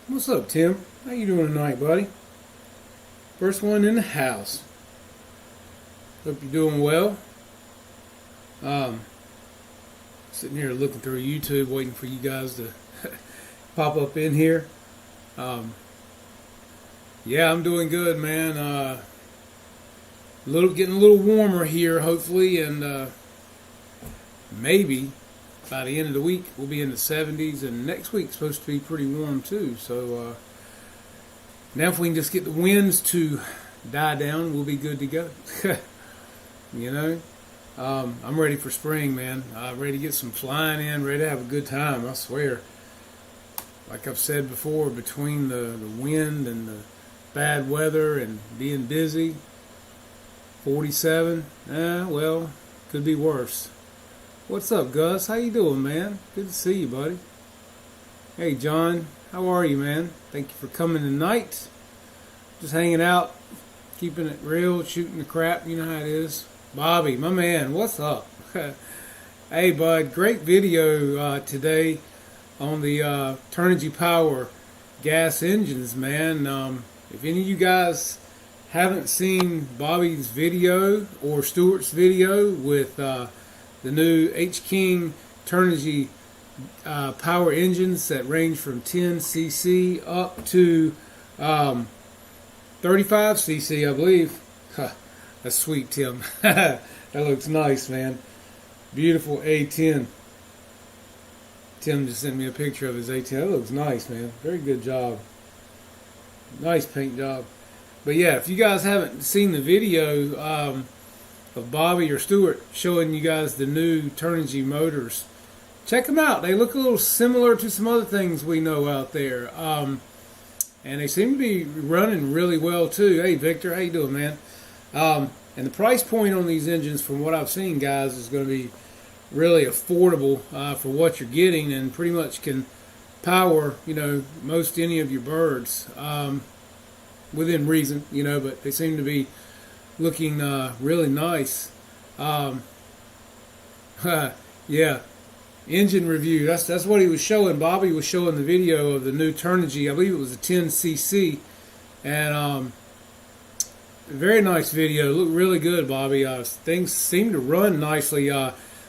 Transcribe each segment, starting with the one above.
What's up, Tim? How you doing tonight, buddy? First one in the house. Hope you're doing well. Um, Sitting here looking through YouTube, waiting for you guys to pop up in here. Um, yeah, I'm doing good, man. Getting a little warmer here, hopefully, and maybe by the end of the week we'll be in the 70s, and next week's supposed to be pretty warm too. So now, if we can just get the winds to die down, we'll be good to go. you know, I'm ready for spring, man. Ready to get some flying in, ready to have a good time. I swear. Like I've said before, between the wind and the bad weather and being busy, 47, well, could be worse. What's up, Gus? How you doing, man? Good to see you, buddy. Hey, John. How are you, man? Thank you for coming tonight. Just hanging out, keeping it real, shooting the crap. You know how it is. Bobby, my man, what's up? Hey, bud. Great video today on the Turnigy Power gas engines, man. If any of you guys haven't seen Bobby's video or Stuart's video with the new H-King Turnigy power engines that range from 10 cc up to 35 cc, I believe. Huh, that's sweet, Tim. That looks nice, man. Beautiful A10. Tim just sent me a picture of his A10. That looks nice, man. Very good job. Nice paint job. But yeah, if you guys haven't seen the video of Bobby or Stuart showing you guys the new Turnigy motors, check them out. They look a little similar to some other things we know out there. And they seem to be running really well too. Hey, Victor, how you doing, man? And the price point on these engines, from what I've seen, guys, is going to be really affordable for what you're getting, and pretty much can power, most any of your birds within reason, but they seem to be looking really nice. Yeah, engine review. That's what he was showing. Bobby was showing the video of the new Turnigy. I believe it was a 10cc, and very nice video. Looked really good, Bobby. Things seem to run nicely.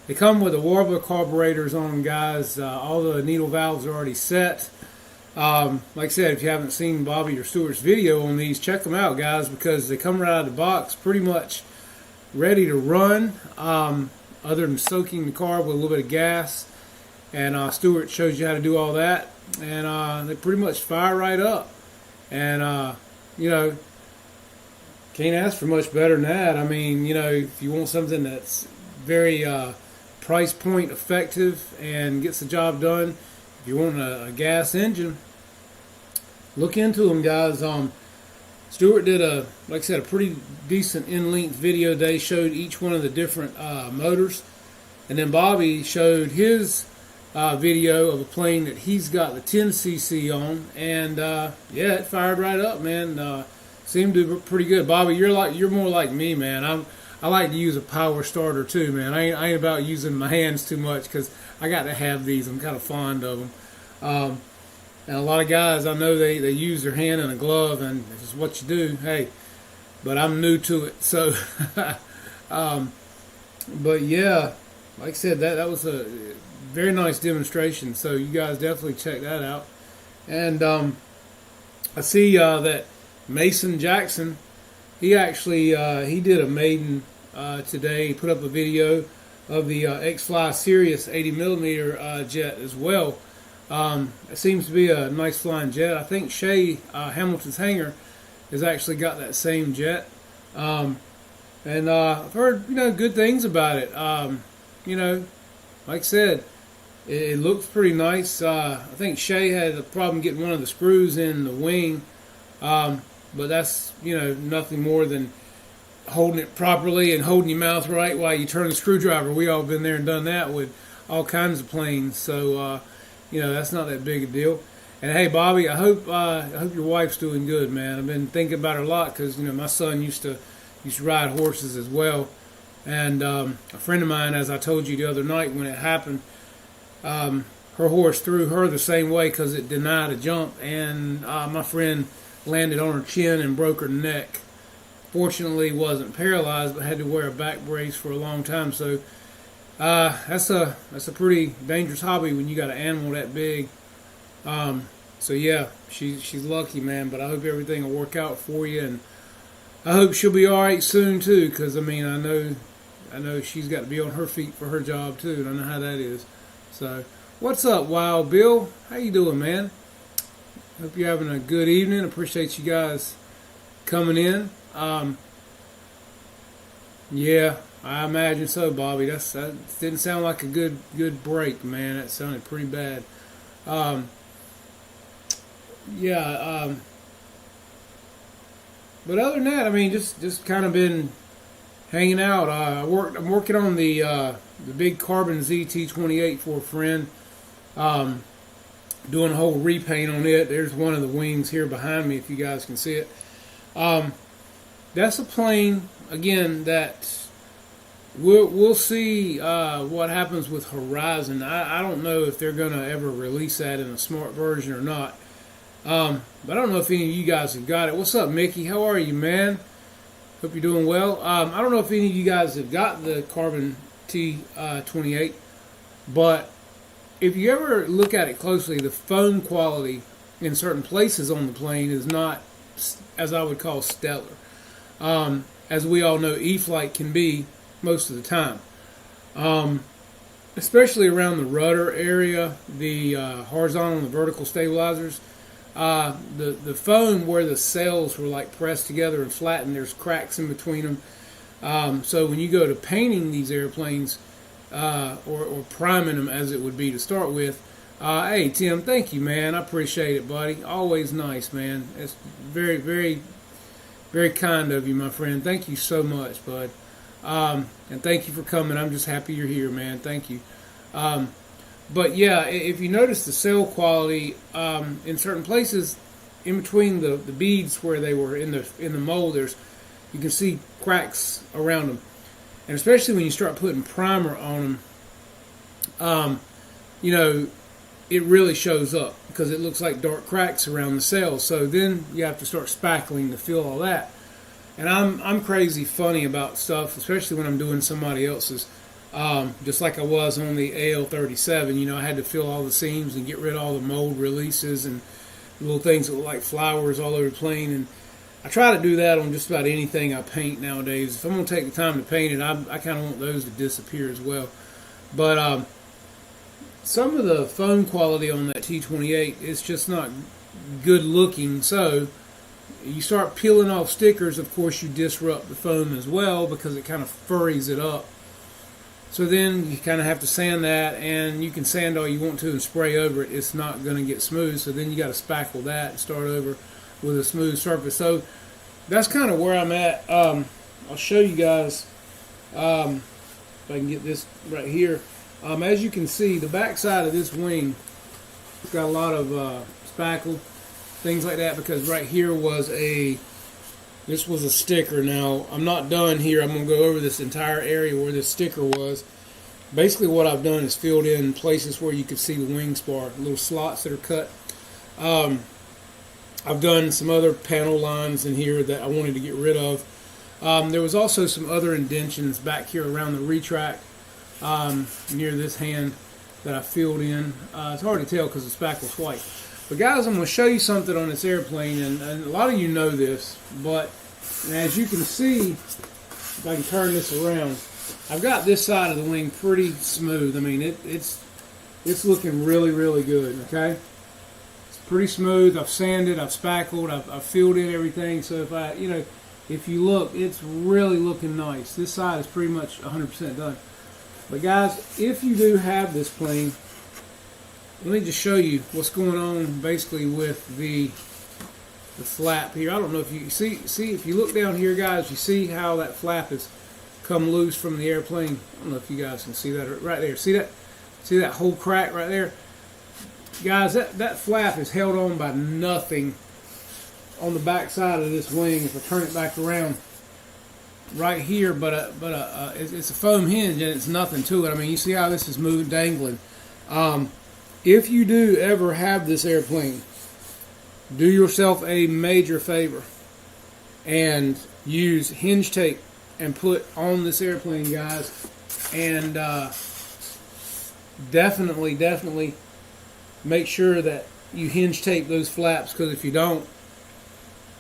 They come with the Warbler carburetors on them, guys. All the needle valves are already set. Like I said, if you haven't seen Bobby or Stuart's video on these, check them out, guys, because they come right out of the box pretty much ready to run, other than soaking the carb with a little bit of gas. And Stuart shows you how to do all that. And they pretty much fire right up. And, can't ask for much better than that. I mean, if you want something that's very price point effective and gets the job done, if you want a gas engine, look into them, guys. Stuart did like I said, a pretty decent in-length video. They showed each one of the different motors, and then Bobby showed his video of a plane that he's got the 10cc on, and yeah, it fired right up, man. Seemed to be pretty good. Bobby, you're more like me, man. I like to use a power starter too, man. I ain't about using my hands too much because I got to have these. I'm kind of fond of them. And a lot of guys, I know they use their hand in a glove, and this is what you do. Hey, but I'm new to it. So, but yeah, like I said, that was a very nice demonstration. So you guys definitely check that out. And I see that Mason Jackson, he actually he did a maiden today. He put up a video of the X-Fly Sirius 80mm jet as well. It seems to be a nice flying jet. I think Shay Hamilton's hangar has actually got that same jet. And I've heard good things about it. Like I said, it looks pretty nice. I think Shay had a problem getting one of the screws in the wing. But that's, nothing more than holding it properly and holding your mouth right while you turn the screwdriver. We all been there and done that with all kinds of planes. So, that's not that big a deal. And hey, Bobby, I hope your wife's doing good, man. I've been thinking about her a lot because, my son used to ride horses as well. And a friend of mine, as I told you the other night when it happened, her horse threw her the same way because it denied a jump, and my friend landed on her chin and broke her neck. Fortunately, wasn't paralyzed, but had to wear a back brace for a long time. So that's a pretty dangerous hobby when you got an animal that big. So yeah, she's lucky, man. But I hope everything will work out for you, and I hope she'll be all right soon too. Because I mean, I know she's got to be on her feet for her job too, and I know how that is. So. What's up, Wild Bill? How you doing, man? Hope you're having a good evening. Appreciate you guys coming in. Yeah, I imagine so, Bobby. That didn't sound like a good break, man. That sounded pretty bad. Yeah. But other than that, I mean, just kind of been hanging out. I'm working on the big Carbon ZT28 for a friend. Doing a whole repaint on it. There's one of the wings here behind me, if you guys can see it. That's a plane, again, that we'll see what happens with Horizon. I don't know if they're going to ever release that in a smart version or not. But I don't know if any of you guys have got it. What's up, Mickey? How are you, man? Hope you're doing well. I don't know if any of you guys have got the Carbon T28, but if you ever look at it closely, the foam quality in certain places on the plane is not, as I would call, stellar. As we all know, E-flite can be most of the time. Especially around the rudder area, the horizontal and the vertical stabilizers. The foam where the sails were like pressed together and flattened, there's cracks in between them. So when you go to painting these airplanes, or priming them as it would be to start with. Hey, Tim, thank you, man. I appreciate it, buddy. Always nice, man. It's very, very, very kind of you, my friend. Thank you so much, bud. And thank you for coming. I'm just happy you're here, man. Thank you. But yeah, if you notice the sail quality in certain places, in between the beads where they were in the mold, you can see cracks around them. And especially when you start putting primer on them, it really shows up because it looks like dark cracks around the sails. So then you have to start spackling to fill all that. And I'm crazy funny about stuff, especially when I'm doing somebody else's. Just like I was on the AL37, I had to fill all the seams and get rid of all the mold releases and little things that look like flowers all over the plane. And I try to do that on just about anything I paint nowadays. If I'm going to take the time to paint it, I kind of want those to disappear as well. But some of the foam quality on that T28 is just not good looking. So you start peeling off stickers, of course you disrupt the foam as well because it kind of furries it up. So then you kind of have to sand that, and you can sand all you want to and spray over it. It's not going to get smooth. So then you got to spackle that and start over with a smooth surface. So that's kind of where I'm at. I'll show you guys if I can get this right here. As you can see, the back side of this wing has got a lot of spackle, things like that, because right here was this was a sticker. Now, I'm not done here. I'm going to go over this entire area where this sticker was. Basically, what I've done is filled in places where you could see the wing spar, little slots that are cut. I've done some other panel lines in here that I wanted to get rid of. There was also some other indentions back here around the retract near this hand that I filled in. It's hard to tell because the spackle's white. But guys, I'm going to show you something on this airplane, and a lot of you know this, but as you can see, if I can turn this around, I've got this side of the wing pretty smooth. I mean, it's looking really, really good, okay? It's pretty smooth. I've sanded, I've spackled, I've filled in everything, so if you look, it's really looking nice. This side is pretty much 100% done. But guys, if you do have this plane, let me just show you what's going on basically with the flap here. I don't know if you see if you look down here, guys, you see how that flap has come loose from the airplane. I don't know if you guys can see that right there. See that whole crack right there? Guys, that flap is held on by nothing on the back side of this wing. If I turn it back around right here, but it's a foam hinge and it's nothing to it. I mean, you see how this is moving, dangling. if you do ever have this airplane, do yourself a major favor and use hinge tape and put on this airplane, guys. And definitely make sure that you hinge tape those flaps, because if you don't,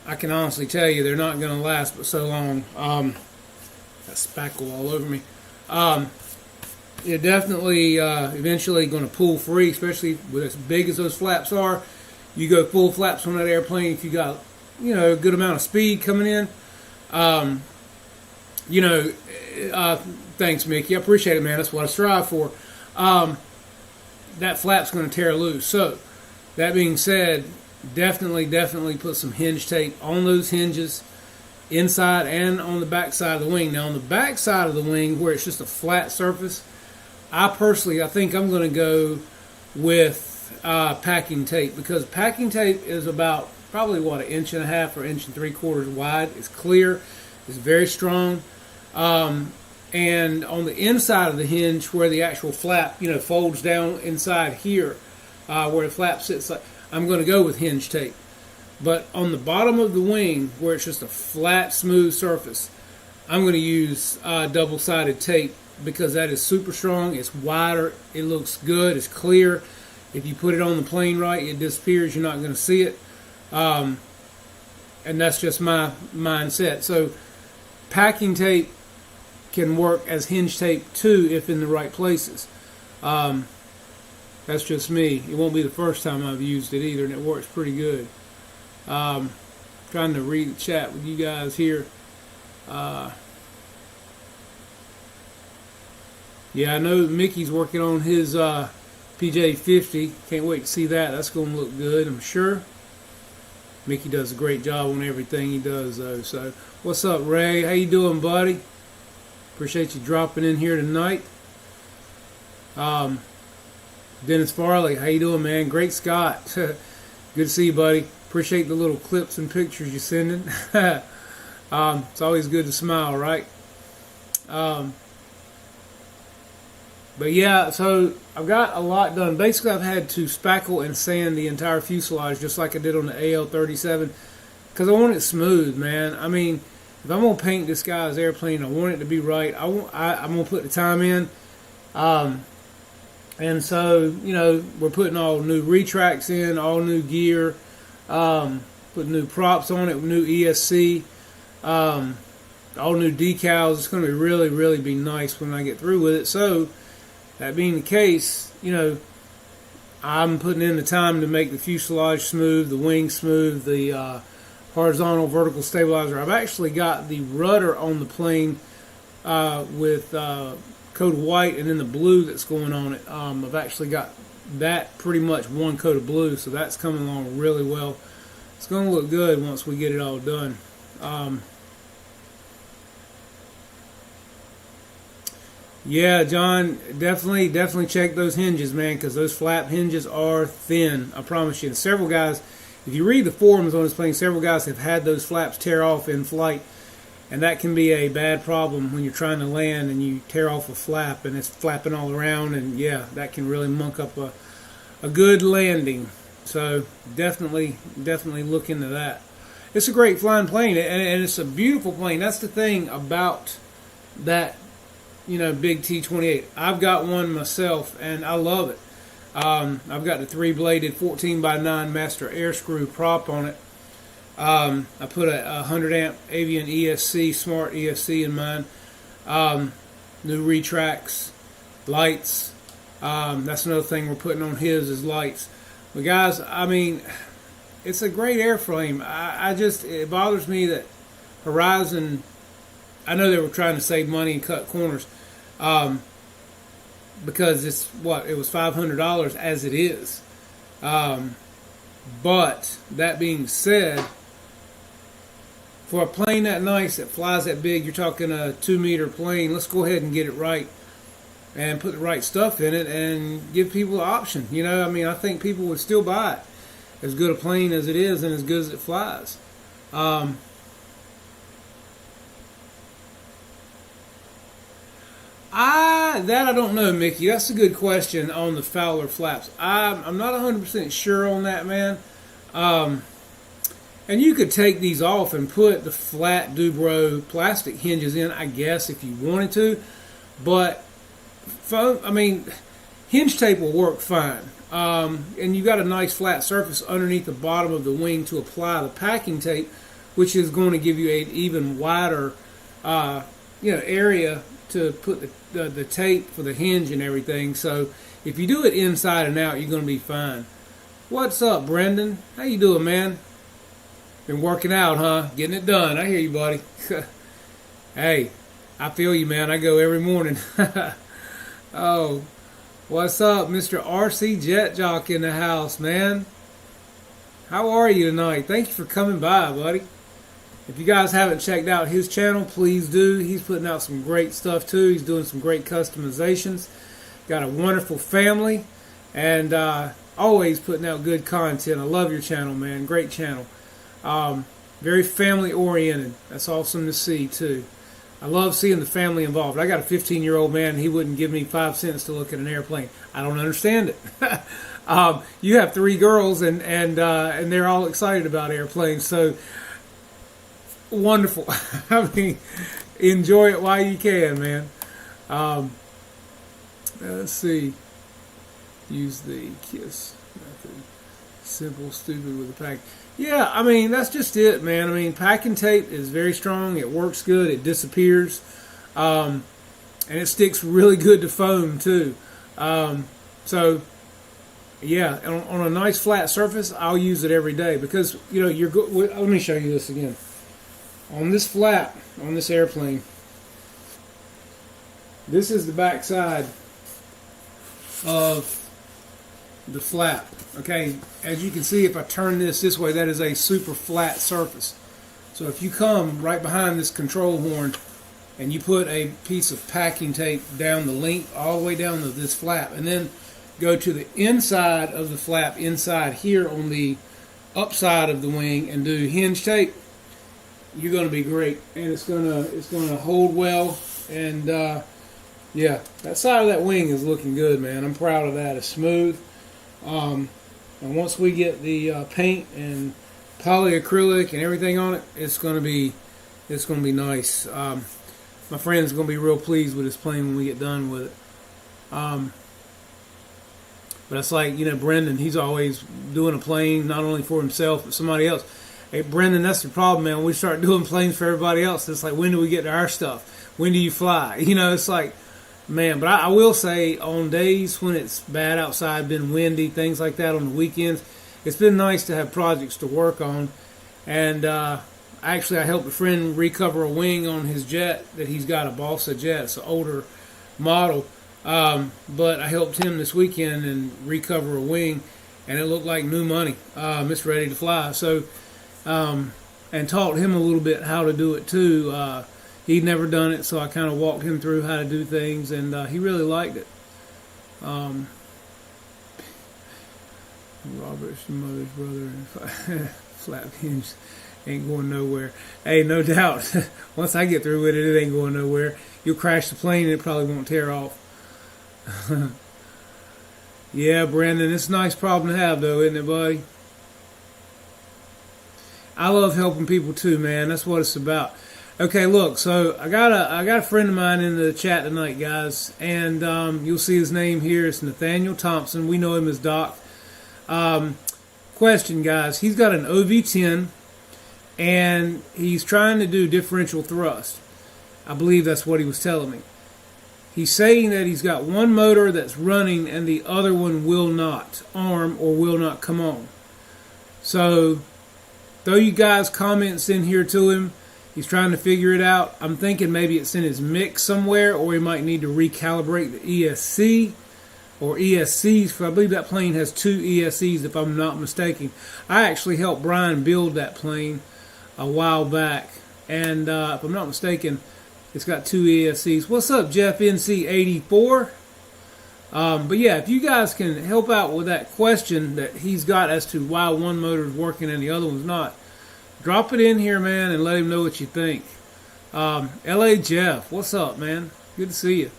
I can honestly tell you they're not going to last but so long. Got spackle all over me. You're definitely eventually going to pull free, especially with as big as those flaps are. You go full flaps on that airplane if you got, a good amount of speed coming in. Thanks, Mickey. I appreciate it, man. That's what I strive for. That flap's going to tear loose. So, that being said, definitely put some hinge tape on those hinges, inside and on the back side of the wing. Now, on the back side of the wing, where it's just a flat surface, I think I'm going to go with packing tape, because packing tape is about probably an inch and a half or inch and 3/4 wide. It's clear, it's very strong, and on the inside of the hinge, where the actual flap folds down inside here, where the flap sits, I'm going to go with hinge tape. But on the bottom of the wing, where it's just a flat, smooth surface, I'm going to use double-sided tape, because that is super strong. It's wider. It looks good. It's clear. If you put it on the plane right, it disappears. You're not going to see it. And that's just my mindset. So packing tape can work as hinge tape too, if in the right places. That's just me. It won't be the first time I've used it either, and it works pretty good. Trying to read the chat with you guys here. Yeah, I know Mickey's working on his PJ50. Can't wait to see that. That's going to look good, I'm sure. Mickey does a great job on everything he does, though. So, what's up, Ray? How you doing, buddy? Appreciate you dropping in here tonight. Dennis Farley, how you doing, man? Great Scott. Good to see you, buddy. Appreciate the little clips and pictures you're sending. It's always good to smile, right? But yeah, so I've got a lot done. Basically, I've had to spackle and sand the entire fuselage, just like I did on the AL-37, because I want it smooth, man. I mean, if I'm going to paint this guy's airplane, I want it to be right. I'm going to put the time in. And so, we're putting all new retracts in, all new gear, putting new props on it, new ESC, all new decals. It's going to really be nice when I get through with it. So, that being the case, I'm putting in the time to make the fuselage smooth, the wing smooth, the horizontal vertical stabilizer. I've actually got the rudder on the plane with coat of white and then the blue that's going on it. I've actually got that pretty much one coat of blue, so that's coming along really well. It's going to look good once we get it all done. Yeah, John, definitely check those hinges, man, because those flap hinges are thin. I promise you. And several guys, if you read the forums on this plane, several guys have had those flaps tear off in flight, and that can be a bad problem when you're trying to land and you tear off a flap and it's flapping all around, and yeah, that can really muck up a good landing. So definitely look into that. It's a great flying plane, and it's a beautiful plane. That's the thing about that. Big T-28. I've got one myself, and I love it. I've got the 3-bladed 14x9 master air screw prop on it. I put a 100 amp Avian ESC, smart ESC in mine. New retracts, lights. That's another thing we're putting on his is lights. But guys, I mean, it's a great airframe. It bothers me that Horizon, I know they were trying to save money and cut corners, because it was $500 as it is. But that being said, for a plane that nice that flies that big, you're talking a 2-meter plane. Let's go ahead and get it right and put the right stuff in it and give people an option. I think people would still buy it, as good a plane as it is and as good as it flies. I don't know, Mickey. That's a good question on the Fowler flaps. I'm not 100% sure on that, man. And you could take these off and put the flat Dubro plastic hinges in, I guess, if you wanted to. But foam, I mean, hinge tape will work fine. And you got a nice flat surface underneath the bottom of the wing to apply the packing tape, which is going to give you an even wider, area to put the tape for the hinge and everything. So if you do it inside and out, you're going to be fine. What's up, Brendan? How you doing, man? Been working out, huh? Getting it done. I hear you, buddy. Hey, I feel you, man. I go every morning. Oh, what's up, Mr. RC Jet Jock in the house, man? How are you tonight? Thank you for coming by, buddy. If you guys haven't checked out his channel, please do. He's putting out some great stuff, too. He's doing some great customizations. Got a wonderful family. And always putting out good content. I love your channel, man. Great channel. Very family oriented. That's awesome to see too. I love seeing the family involved. I got a 15-year-old man, and he wouldn't give me 5 cents to look at an airplane. I don't understand it. You have 3 girls, and they're all excited about airplanes. So wonderful. I mean, enjoy it while you can, man. Let's see. Use the KISS method. Simple, stupid with a pack. Yeah, I mean, that's just it, man. I mean, packing tape is very strong. It works good. It disappears. And it sticks really good to foam, too. So, yeah, on a nice flat surface, I'll use it every day. Because, let me show you this again. On this flap, on this airplane, this is the back side of the flap. Okay, as you can see, if I turn this way, that is a super flat surface. So if you come right behind this control horn and you put a piece of packing tape down the length all the way down to this flap, and then go to the inside of the flap, inside here on the upside of the wing, and do hinge tape, you're going to be great, and it's going to hold well. And yeah, that side of that wing is looking good, man. I'm proud of that. It's smooth. And once we get the paint and polyacrylic and everything on it, it's going to be nice. My friend's going to be real pleased with this plane when we get done with it. But it's like, Brendan, he's always doing a plane not only for himself but somebody else. Hey, Brendan, that's the problem, man. When we start doing planes for everybody else, it's like, when do we get to our stuff? When do you fly? It's like, man, but I will say, on days when it's bad outside, been windy, things like that on the weekends, it's been nice to have projects to work on. And actually, I helped a friend recover a wing on his jet that he's got, a Balsa jet. It's an older model. But I helped him this weekend and recover a wing, and it looked like new money. It's ready to fly. So, and taught him a little bit how to do it too. He'd never done it, so I kind of walked him through how to do things, and he really liked it. Robert's mother's brother and flap hinge ain't going nowhere. Hey, no doubt. Once I get through with it, it ain't going nowhere. You'll crash the plane, and it probably won't tear off. Yeah, Brandon, it's a nice problem to have, though, isn't it, buddy? I love helping people too, man. That's what it's about. Okay, look, so I got a friend of mine in the chat tonight, guys, and you'll see his name here. It's Nathaniel Thompson. We know him as Doc. Question, guys. He's got an OV10, and he's trying to do differential thrust. I believe that's what he was telling me. He's saying that he's got one motor that's running and the other one will not arm or will not come on. So, throw you guys comments in here to him. He's trying to figure it out. I'm thinking maybe it's in his mix somewhere, or he might need to recalibrate the ESC or ESCs. I believe that plane has 2 ESCs, if I'm not mistaken. I actually helped Brian build that plane a while back, and if I'm not mistaken, it's got 2 ESCs. What's up, Jeff NC84? But yeah, if you guys can help out with that question that he's got as to why one motor is working and the other one's not, drop it in here, man, and let him know what you think. LA Jeff, what's up, man? Good to see you.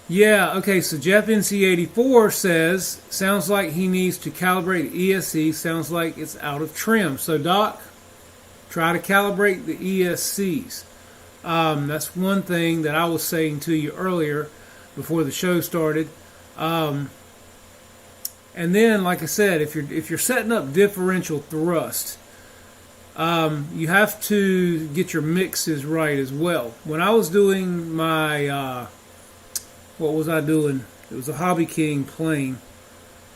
Yeah, okay, so Jeff NC84 says, sounds like he needs to calibrate ESC, sounds like it's out of trim. So, Doc, try to calibrate the ESCs. That's one thing that I was saying to you earlier before the show started. And then, like I said, if you're setting up differential thrust, you have to get your mixes right as well. When I was doing my what was I doing? It was a Hobby King plane,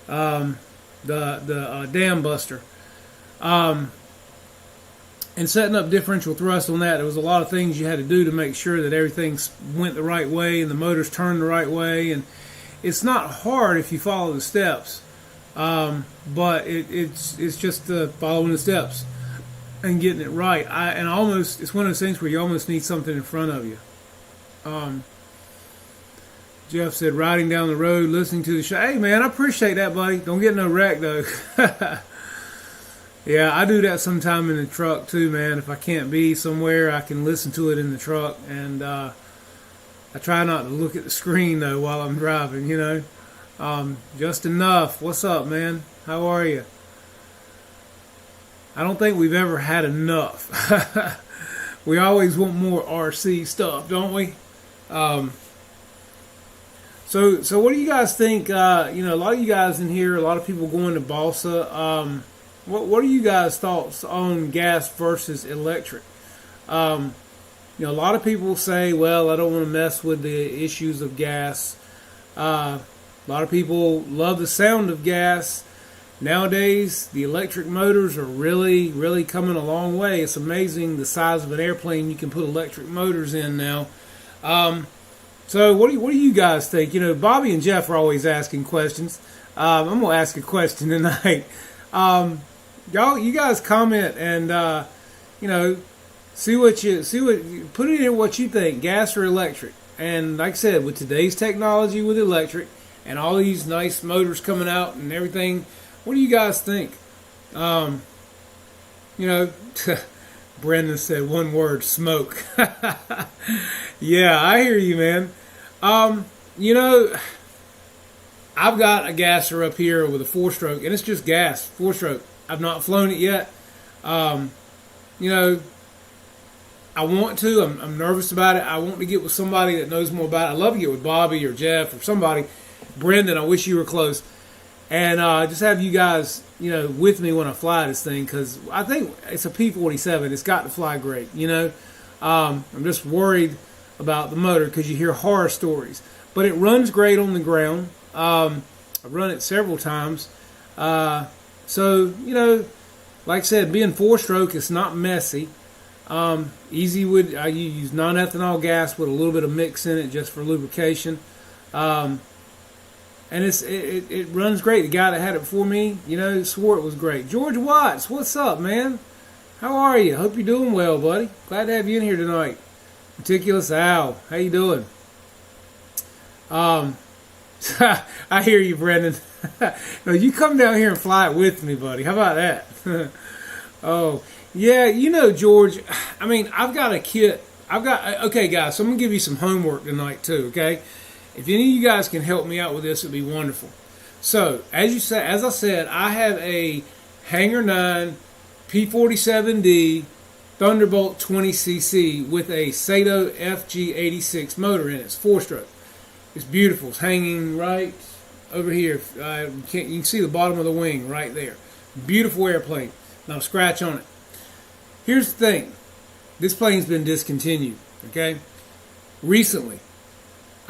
the Dam Buster, and setting up differential thrust on that. There was a lot of things you had to do to make sure that everything went the right way and the motors turned the right way. And it's not hard if you follow the steps, but it's just following the steps and getting it right. It's one of those things where you almost need something in front of you. Jeff said, riding down the road, listening to the show. Hey, man, I appreciate that, buddy. Don't get no wreck, though. Yeah, I do that sometime in the truck, too, man. If I can't be somewhere, I can listen to it in the truck. And I try not to look at the screen, though, while I'm driving, you know. Just enough. What's up, man? How are you? I don't think we've ever had enough. We always want more RC stuff, don't we? So what do you guys think? A lot of you guys in here, a lot of people going to balsa. What are you guys' thoughts on gas versus electric? A lot of people say, well, I don't want to mess with the issues of gas. A lot of people love the sound of gas. Nowadays, the electric motors are really, really coming a long way. It's amazing the size of an airplane you can put electric motors in now. So what do you guys think? Bobby and Jeff are always asking questions. I'm gonna ask a question tonight. You guys comment and put it in what you think, gas or electric. And like I said, with today's technology with electric and all these nice motors coming out and everything, what do you guys think? Brendan said one word, smoke. Yeah, I hear you, man. I've got a gasser up here with a 4-stroke, and it's just gas, 4-stroke. I've not flown it yet. I want to. I'm nervous about it. I want to get with somebody that knows more about it. I'd love to get with Bobby or Jeff or somebody. Brendan, I wish you were close. And just have you guys, with me when I fly this thing, because I think it's a P-47. It's got to fly great, I'm just worried about the motor because you hear horror stories. But it runs great on the ground. I've run it several times. Like I said, being 4-stroke, it's not messy. Easy wood. I use non-ethanol gas with a little bit of mix in it just for lubrication. And it runs great. The guy that had it before me, swore it was great. George Watts, what's up, man? How are you? Hope you're doing well, buddy. Glad to have you in here tonight. Meticulous Al, how you doing? I hear you, Brendan. No, you come down here and fly it with me, buddy. How about that? Oh, yeah, George, I've got a kit. Okay, guys, so I'm going to give you some homework tonight, too, okay? If any of you guys can help me out with this, it'd be wonderful. So, as I said, I have a Hangar 9 P-47D Thunderbolt 20cc with a Sato FG86 motor in it. It's 4-stroke. It's beautiful. It's hanging right over here. You can see the bottom of the wing right there. Beautiful airplane. Not a scratch on it. Here's the thing. This plane's been discontinued, okay? Recently.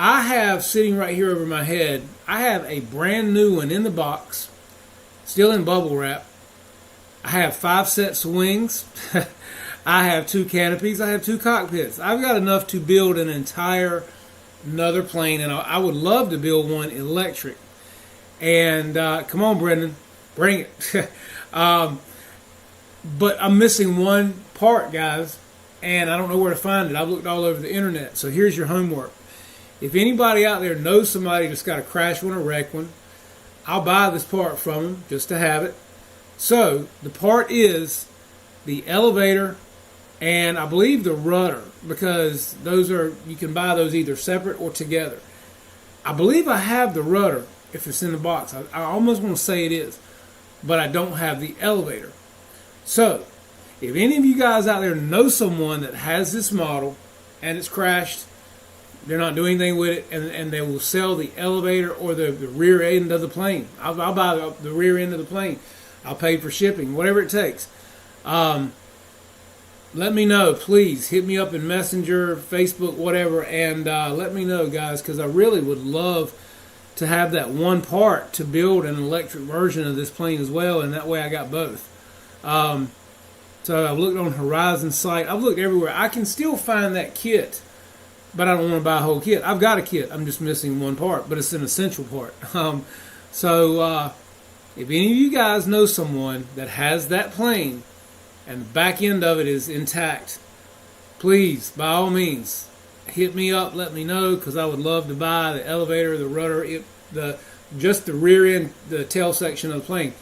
I have, sitting right here over my head, I have a brand new one in the box, still in bubble wrap. I have 5 sets of wings. I have 2 canopies. I have 2 cockpits. I've got enough to build another plane, and I would love to build one electric. And come on, Brendan, bring it. But I'm missing one part, guys, and I don't know where to find it. I've looked all over the internet. So here's your homework. If anybody out there knows somebody that's got a crash one or wreck one, I'll buy this part from them just to have it. So the part is the elevator and I believe the rudder, because you can buy those either separate or together. I believe I have the rudder if it's in the box. I almost want to say it is, but I don't have the elevator. So, if any of you guys out there know someone that has this model and it's crashed, they're not doing anything with it, and they will sell the elevator or the rear end of the plane. I'll buy the rear end of the plane. I'll pay for shipping, whatever it takes. Let me know, please. Hit me up in Messenger, Facebook, whatever, and let me know, guys, because I really would love to have that one part to build an electric version of this plane as well, and that way I got both. So I've looked on Horizon site. I've looked everywhere. I can still find that kit, but I don't want to buy a whole kit. I've got a kit. I'm just missing one part, but it's an essential part. So if any of you guys know someone that has that plane and the back end of it is intact, please, by all means, hit me up. Let me know, because I would love to buy the elevator, the rudder, just the rear end, the tail section of the plane.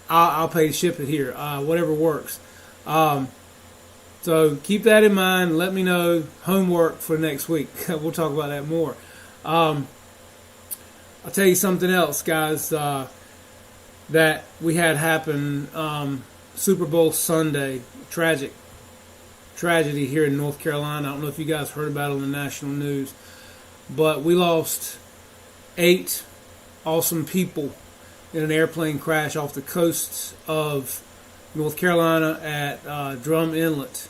I'll pay to ship it here, whatever works. So keep that in mind. Let me know. Homework for next week. We'll talk about that more. I'll tell you something else, guys, that we had happen Super Bowl Sunday. Tragedy here in North Carolina. I don't know if you guys heard about it on the national news, but we lost 8 awesome people in an airplane crash off the coast of North Carolina at Drum Inlet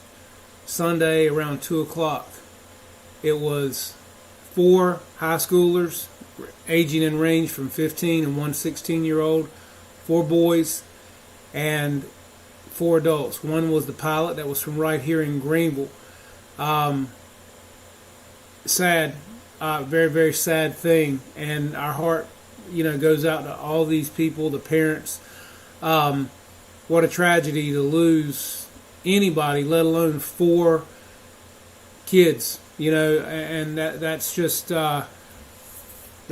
Sunday around 2 o'clock. It was 4 high schoolers aging in range from 15 and one 16-year-old, 4 boys, and 4 adults. One was the pilot that was from right here in Greenville. Sad, very, very sad thing, and our heart, goes out to all these people, the parents. What a tragedy to lose anybody, let alone 4 kids, and that's just the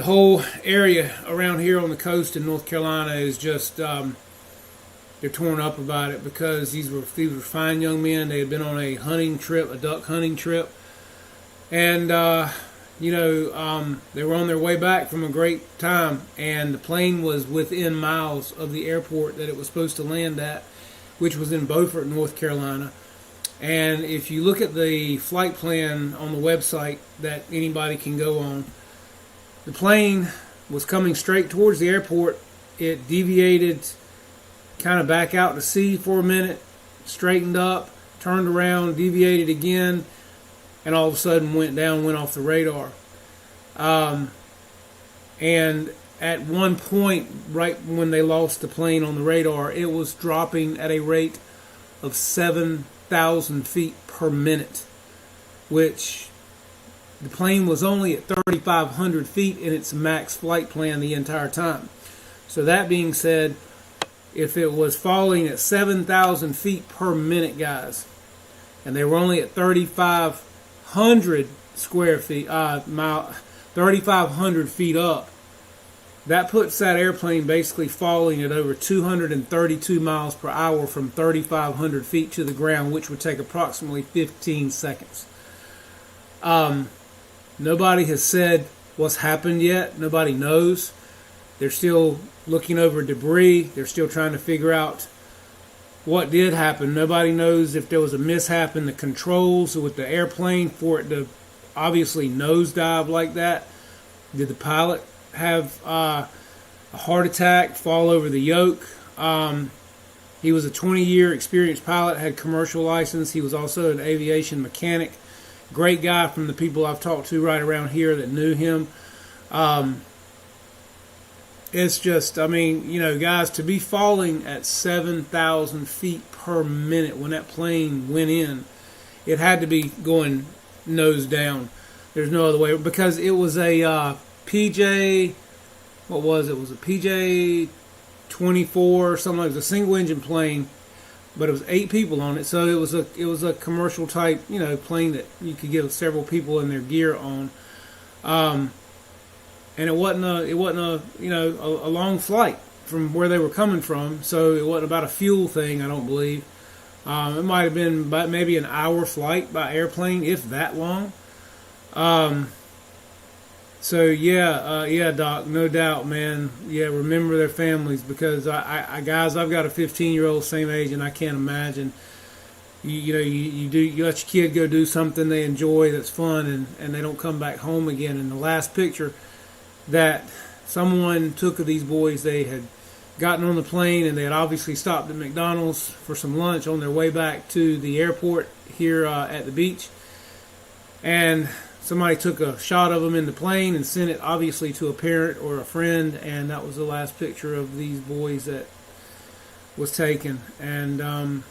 whole area around here on the coast in North Carolina is just they're torn up about it, because these were fine young men. They had been on a hunting trip, a duck hunting trip, and they were on their way back from a great time, and the plane was within miles of the airport that it was supposed to land at, which was in Beaufort, North Carolina. And if you look at the flight plan on the website that anybody can go on, the plane was coming straight towards the airport. It deviated kind of back out to sea for a minute, straightened up, turned around, deviated again, and all of a sudden went off the radar. And at one point, right when they lost the plane on the radar, it was dropping at a rate of 7,000 feet per minute, which the plane was only at 3,500 feet in its max flight plan the entire time. So that being said, if it was falling at 7,000 feet per minute, guys, and they were only at 3,500 square feet, 3,500 feet up, that puts that airplane basically falling at over 232 miles per hour from 3,500 feet to the ground, which would take approximately 15 seconds. Nobody has said what's happened yet. Nobody knows. They're still looking over debris. They're still trying to figure out what did happen. Nobody knows if there was a mishap in the controls with the airplane for it to obviously nosedive like that. Did the pilot have a heart attack, fall over the yoke? He was a 20-year experienced pilot, had commercial license. He was also an aviation mechanic. Great guy from the people I've talked to right around here that knew him. It's just, guys, to be falling at 7,000 feet per minute when that plane went in, it had to be going nose down. There's no other way, because it was a PJ, what was it? It was a PJ 24 or something. It was a single engine plane, but it was 8 people on it. So it was a commercial type, plane that you could get several people in their gear on. And it wasn't a long flight from where they were coming from, so it wasn't about a fuel thing, I don't believe. It might have been about maybe an hour flight by airplane, if that long. So yeah, Doc, no doubt, man. Yeah, remember their families because guys, I've got a 15-year-old same age, and I can't imagine. You let your kid go do something they enjoy that's fun, and they don't come back home again. And the last picture that someone took of these boys, they had gotten on the plane and they had obviously stopped at McDonald's for some lunch on their way back to the airport here at the beach, and somebody took a shot of them in the plane and sent it obviously to a parent or a friend, and that was the last picture of these boys that was taken. And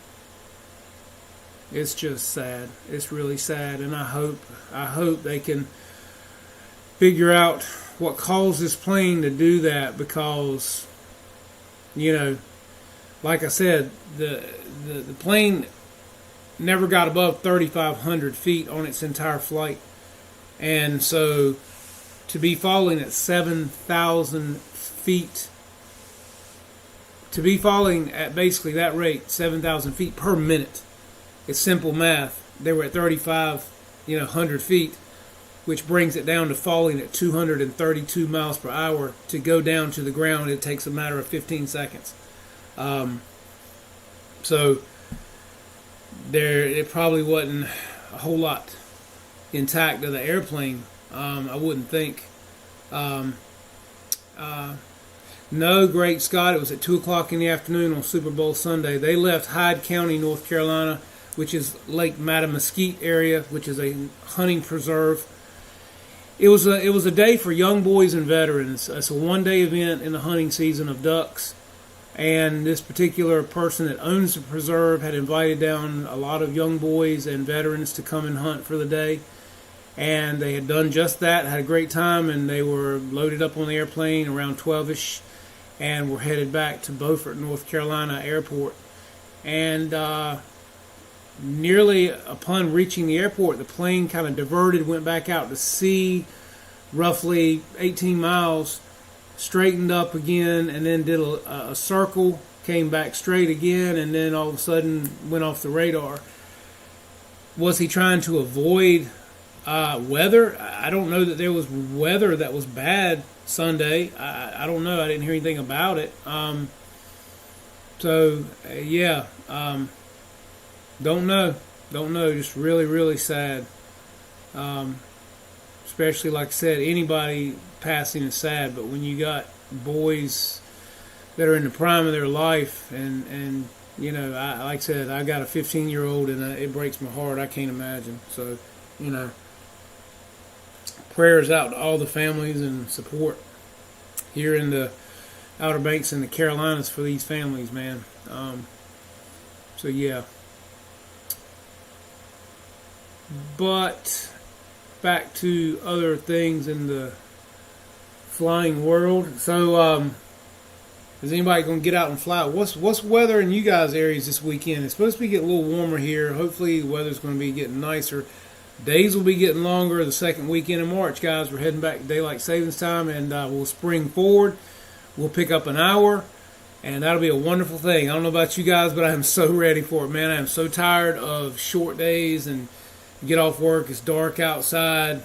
it's just sad. It's really sad, and I hope they can figure out what caused this plane to do that, because like I said, the plane never got above 3,500 feet on its entire flight. And so to be falling at 7,000 feet, to be falling at basically that rate, 7,000 feet per minute, it's simple math. They were at 3,500 feet, which brings it down to falling at 232 miles per hour. To go down to the ground, it takes a matter of 15 seconds. So it probably wasn't a whole lot intact of the airplane. I wouldn't think. No, Great Scott, it was at 2 o'clock in the afternoon on Super Bowl Sunday. They left Hyde County, North Carolina, which is Lake Mattamuskeet area, which is a hunting preserve. It was a day for young boys and veterans. It's a one-day event in the hunting season of ducks. And this particular person that owns the preserve had invited down a lot of young boys and veterans to come and hunt for the day. And they had done just that, had a great time, and they were loaded up on the airplane around 12-ish and were headed back to Beaufort, North Carolina airport. And nearly upon reaching the airport, the plane kind of diverted, went back out to sea, roughly 18 miles, straightened up again, and then did a circle, came back straight again, and then all of a sudden went off the radar. Was he trying to avoid weather? I don't know that there was weather that was bad Sunday. I don't know. I didn't hear anything about it. Don't know. Just really, really sad. Especially, like I said, anybody passing is sad, but when you got boys that are in the prime of their life, and like I said, I got a 15-year-old, and it breaks my heart. I can't imagine. So, prayers out to all the families and support here in the Outer Banks and the Carolinas for these families, man. So yeah. But back to other things in the flying world. So, is anybody going to get out and fly? What's weather in you guys' areas this weekend? It's supposed to be getting a little warmer here. Hopefully, the weather's going to be getting nicer. Days will be getting longer. The second weekend in March, guys, we're heading back to daylight savings time, and we'll spring forward. We'll pick up an hour, and that'll be a wonderful thing. I don't know about you guys, but I am so ready for it, man. I am so tired of short days and get off work. It's dark outside.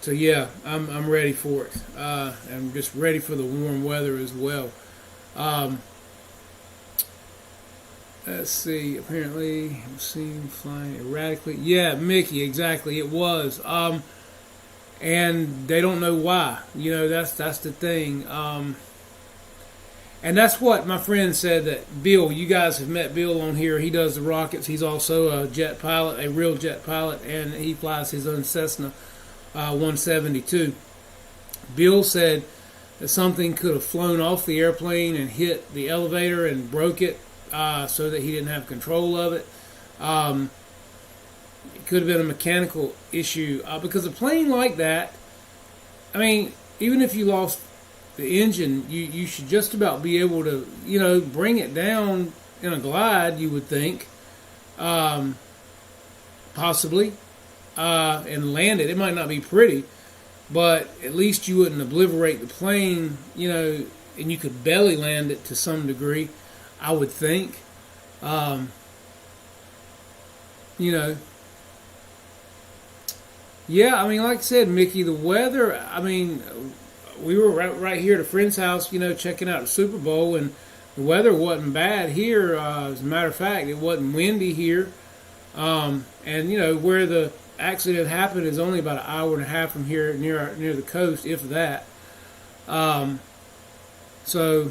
So yeah, I'm ready for it. I'm just ready for the warm weather as well. Let's see. Apparently, I'm seen flying erratically. Yeah, Mickey, exactly. It was. And they don't know why. That's the thing. And that's what my friend said, that Bill, you guys have met Bill on here. He does the rockets. He's also a jet pilot, a real jet pilot, and he flies his own Cessna 172. Bill said that something could have flown off the airplane and hit the elevator and broke it, so that he didn't have control of it. It could have been a mechanical issue, because a plane like that, I mean, even if you lost the engine, you should just about be able to, bring it down in a glide, you would think, possibly, and land it. It might not be pretty, but at least you wouldn't obliterate the plane, and you could belly land it to some degree, I would think. Yeah, I mean, like I said, Mickey, the weather. I mean, we were right here at a friend's house, checking out the Super Bowl, and the weather wasn't bad here. As a matter of fact, it wasn't windy here. And where the accident happened is only about an hour and a half from here, near the coast, if that. Um, so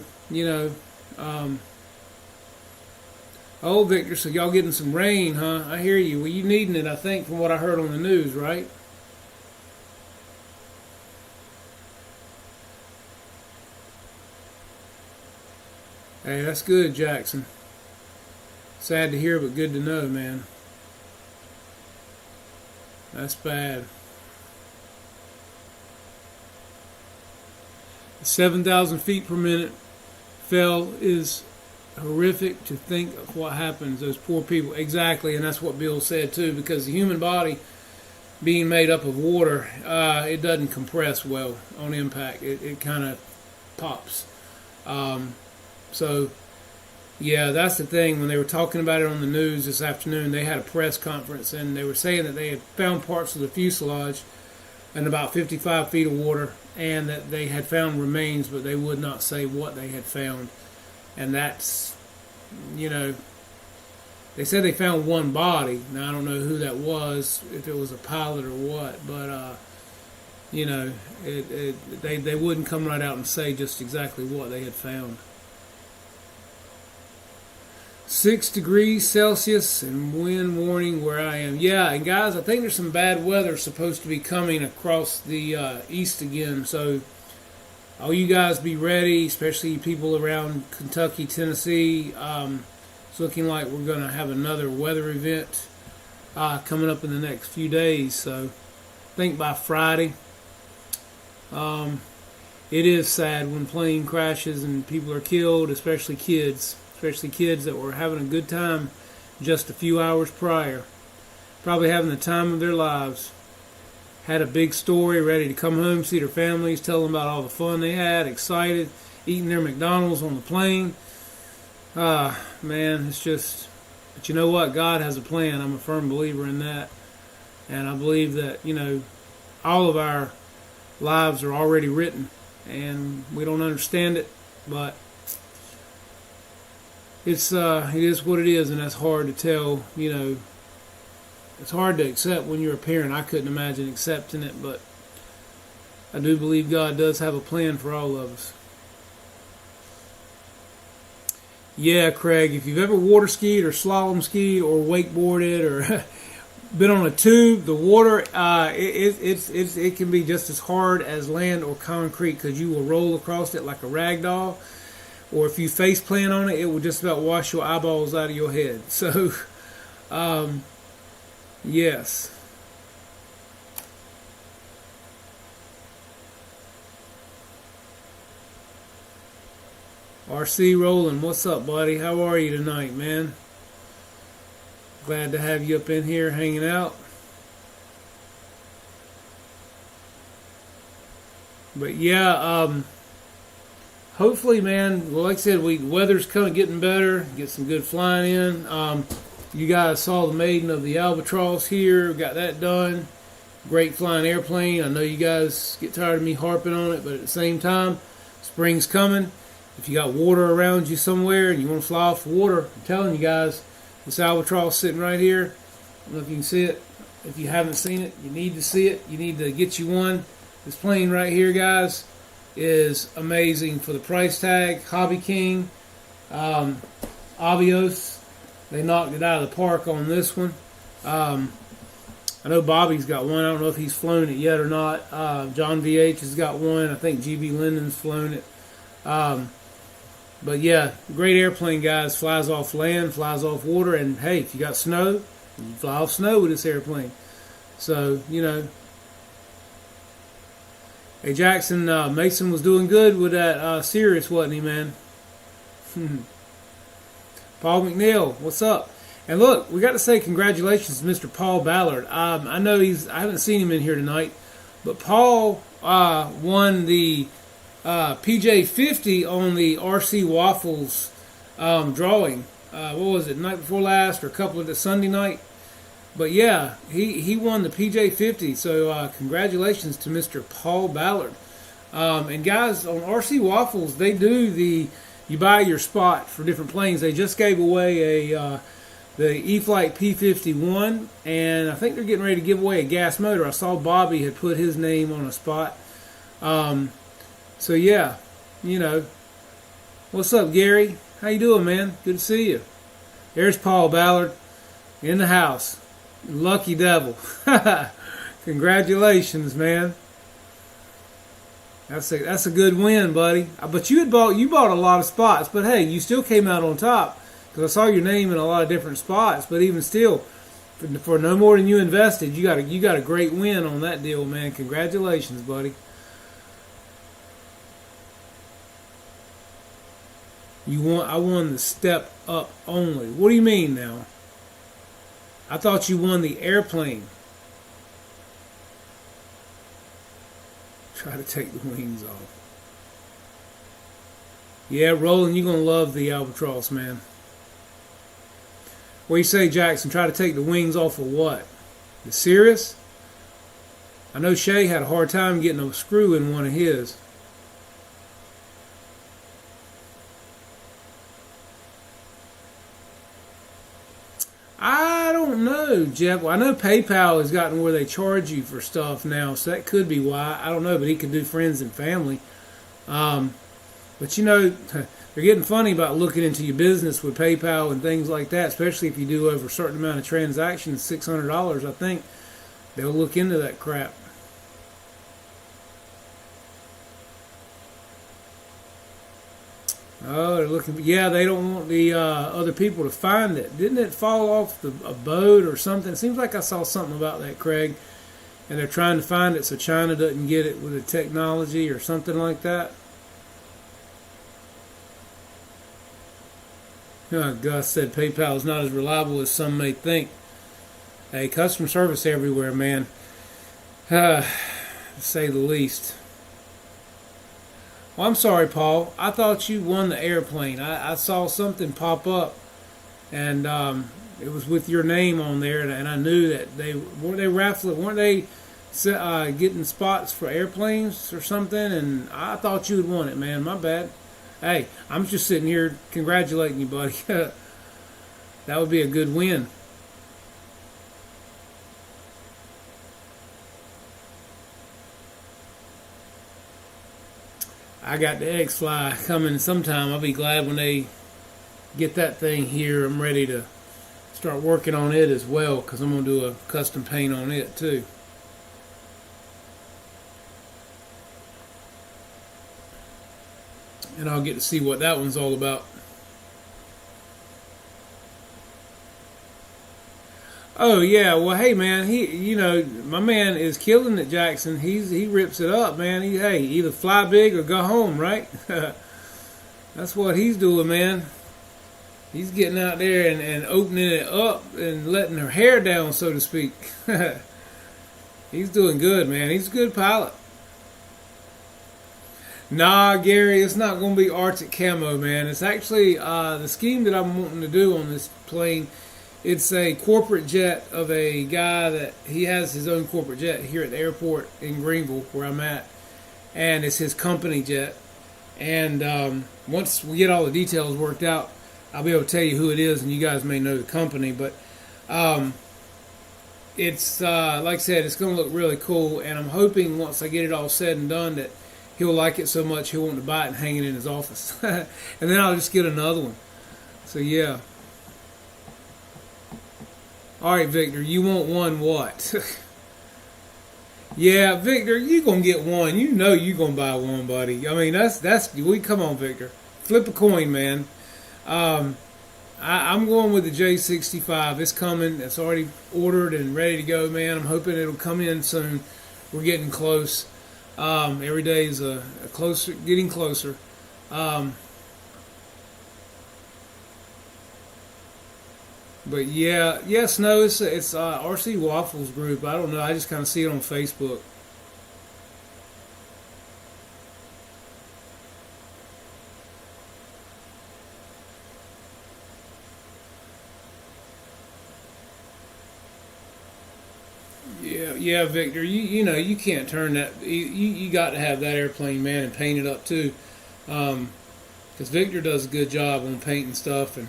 oh, Victor, so y'all getting some rain, huh? I hear you. Well, you needing it, I think, from what I heard on the news, right? Hey, that's good, Jackson. Sad to hear, but good to know, man. That's bad. 7,000 feet per minute fell is horrific to think of what happens. Those poor people. Exactly, and that's what Bill said, too, because the human body, being made up of water, it doesn't compress well on impact. It kind of pops. Um, so, yeah, that's the thing. When they were talking about it on the news this afternoon, they had a press conference, and they were saying that they had found parts of the fuselage in about 55 feet of water, and that they had found remains, but they would not say what they had found. And that's, they said they found one body. Now, I don't know who that was, if it was a pilot or what, but, they wouldn't come right out and say just exactly what they had found. 6 degrees Celsius and wind warning where I am. Yeah, and guys, I think there's some bad weather supposed to be coming across the east again. So, all you guys be ready, especially people around Kentucky, Tennessee. It's looking like we're going to have another weather event coming up in the next few days. So, I think by Friday. It is sad when plane crashes and people are killed, especially kids that were having a good time just a few hours prior, probably having the time of their lives. Had a big story, ready to come home, see their families, tell them about all the fun they had, excited, eating their McDonald's on the plane. Man, it's just, but you know what? God has a plan. I'm a firm believer in that. And I believe that, all of our lives are already written, and we don't understand it, but it is what it is, and that's hard to tell. It's hard to accept when you're a parent. I couldn't imagine accepting it, but I do believe God does have a plan for all of us. Yeah, Craig, if you've ever water skied or slalom skied or wakeboarded or been on a tube, the water it can be just as hard as land or concrete, because you will roll across it like a rag doll. Or if you face plant on it, it will just about wash your eyeballs out of your head. So, yes. RC Roland, what's up, buddy? How are you tonight, man? Glad to have you up in here hanging out. But yeah, hopefully, man. Well, like I said, weather's kind of getting better. Get some good flying in. You guys saw the maiden of the Albatross here. Got that done. Great flying airplane. I know you guys get tired of me harping on it, but at the same time, spring's coming. If you got water around you somewhere and you want to fly off the water, I'm telling you guys, this Albatross sitting right here. I don't know if you can see it. If you haven't seen it, you need to see it. You need to get you one. This plane right here, guys, is amazing for the price tag. Hobby King, Avios, they knocked it out of the park on this one. I know Bobby's got one. I don't know if he's flown it yet or not. John VH has got one. I think GB Linden's flown it. But yeah, great airplane, guys. Flies off land, flies off water, and hey, if you got snow, you fly off snow with this airplane. So, Hey, Jackson, Mason was doing good with that Sirius, wasn't he, man? Paul McNeil, what's up? And look, we got to say congratulations to Mr. Paul Ballard. I know I haven't seen him in here tonight, but Paul won the PJ50 on the RC Waffles drawing. What was it, night before last or a couple of the Sunday night? But yeah, he won the PJ 50. So congratulations to Mr. Paul Ballard. And guys, on RC Waffles, they do you buy your spot for different planes. They just gave away the E-Flight P51, and I think they're getting ready to give away a gas motor. I saw Bobby had put his name on a spot. So yeah, what's up, Gary? How you doing, man? Good to see you. There's Paul Ballard in the house. Lucky devil. Congratulations, man. That's a good win, buddy. But you bought a lot of spots, but hey, you still came out on top because I saw your name in a lot of different spots. But even still, for no more than you invested, you got a great win on that deal, man. Congratulations, buddy. I won the step up only. What do you mean now? I thought you won the airplane. Try to take the wings off. Yeah, Roland, you're going to love the Albatross, man. What do you say, Jackson? Try to take the wings off of what? The Cirrus? I know Shay had a hard time getting a screw in one of his. I don't know, Jeff. Well, I know PayPal has gotten where they charge you for stuff now, so that could be why. I don't know, but he could do friends and family. But they're getting funny about looking into your business with PayPal and things like that, especially if you do over a certain amount of transactions, $600. I think they'll look into that crap. Oh, they're looking. Yeah, they don't want the other people to find it. Didn't it fall off a boat or something? It seems like I saw something about that, Craig. And they're trying to find it so China doesn't get it with the technology or something like that. Gus said PayPal is not as reliable as some may think. Hey, customer service everywhere, man. To say the least. Well, I'm sorry, Paul. I thought you won the airplane. I saw something pop up, and it was with your name on there, and I knew that weren't they getting spots for airplanes or something, and I thought you had won it, man. My bad. Hey, I'm just sitting here congratulating you, buddy. That would be a good win. I got the X-Fly coming sometime. I'll be glad when they get that thing here. I'm ready to start working on it as well because I'm going to do a custom paint on it too. And I'll get to see what that one's all about. Oh yeah, well hey man, my man is killing it, Jackson. He rips it up, man. Either fly big or go home, right? That's what he's doing, man. He's getting out there and opening it up and letting her hair down, so to speak. He's doing good, man. He's a good pilot. Nah, Gary, it's not going to be Arctic camo, man. It's actually the scheme that I'm wanting to do on this plane. It's a corporate jet of a guy that he has his own corporate jet here at the airport in Greenville, where I'm at, and it's his company jet. And once we get all the details worked out, I'll be able to tell you who it is, and you guys may know the company. But it's like I said, it's going to look really cool, and I'm hoping once I get it all said and done that he'll like it so much he'll want to buy it and hang it in his office, and then I'll just get another one. So yeah. All right, Victor, you want one what? Yeah, Victor, you gonna get one. You know you gonna buy one, buddy. I mean, come on, Victor. Flip a coin, man. I'm going with the J65. It's coming. It's already ordered and ready to go, man. I'm hoping it'll come in soon. We're getting close. Every day is getting closer. But yes, no, it's RC Waffles group. I don't know. I just kind of see it on Facebook. yeah, Victor. You know you can't turn that. You got to have that airplane, man, and paint it up too. Because Victor does a good job on painting stuff and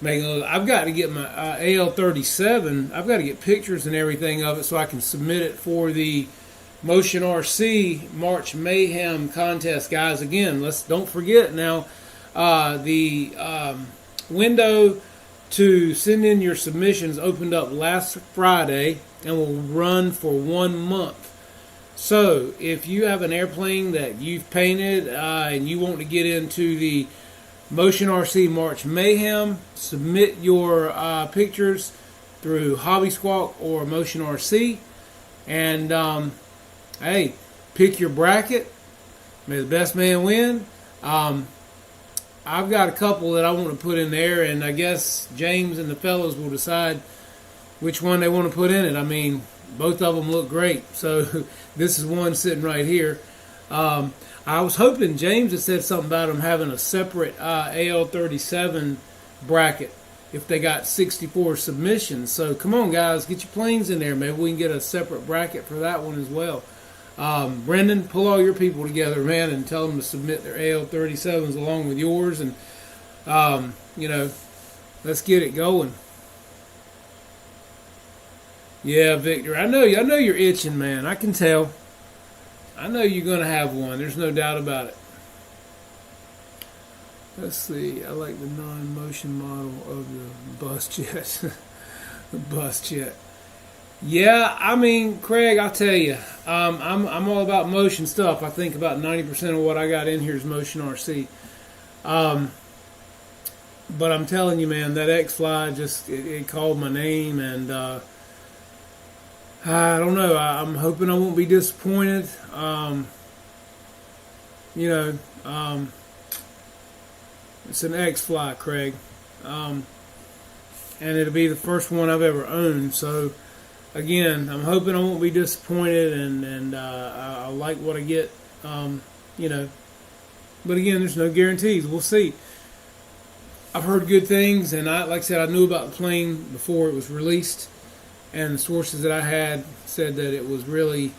making. I've got to get my AL-37. I've got to get pictures and everything of it so I can submit it for the Motion RC March Mayhem contest, guys. Again, don't forget now. The window to send in your submissions opened up last Friday and will run for 1 month. So if you have an airplane that you've painted and you want to get into the Motion RC March Mayhem, submit your pictures through Hobby Squawk or Motion RC, and hey, pick your bracket. May the best man win. I've got a couple that I want to put in there, and I guess James and the fellows will decide which one they want to put in it. I mean, both of them look great. So this is one sitting right here. I was hoping James had said something about them having a separate AL-37 bracket if they got 64 submissions. So come on, guys, get your planes in there. Maybe we can get a separate bracket for that one as well. Brendan, pull all your people together, man, and tell them to submit their AL-37s along with yours, and let's get it going. Yeah, Victor, I know you're itching, man. I can tell. I know you're gonna have one. There's no doubt about it. Let's see. I like the non-motion model of the bus jet. The bus jet. Yeah, I mean, Craig, I'll tell you, I'm all about motion stuff. I think about 90% of what I got in here is Motion RC. But I'm telling you, man, that X-Fly just it called my name, and I don't know. I'm hoping I won't be disappointed. It's an X-Fly, Craig, and it'll be the first one I've ever owned. So. Again, I'm hoping I won't be disappointed, and I like what I get, But again, there's no guarantees. We'll see. I've heard good things, and like I said, I knew about the plane before it was released, and the sources that I had said that it was really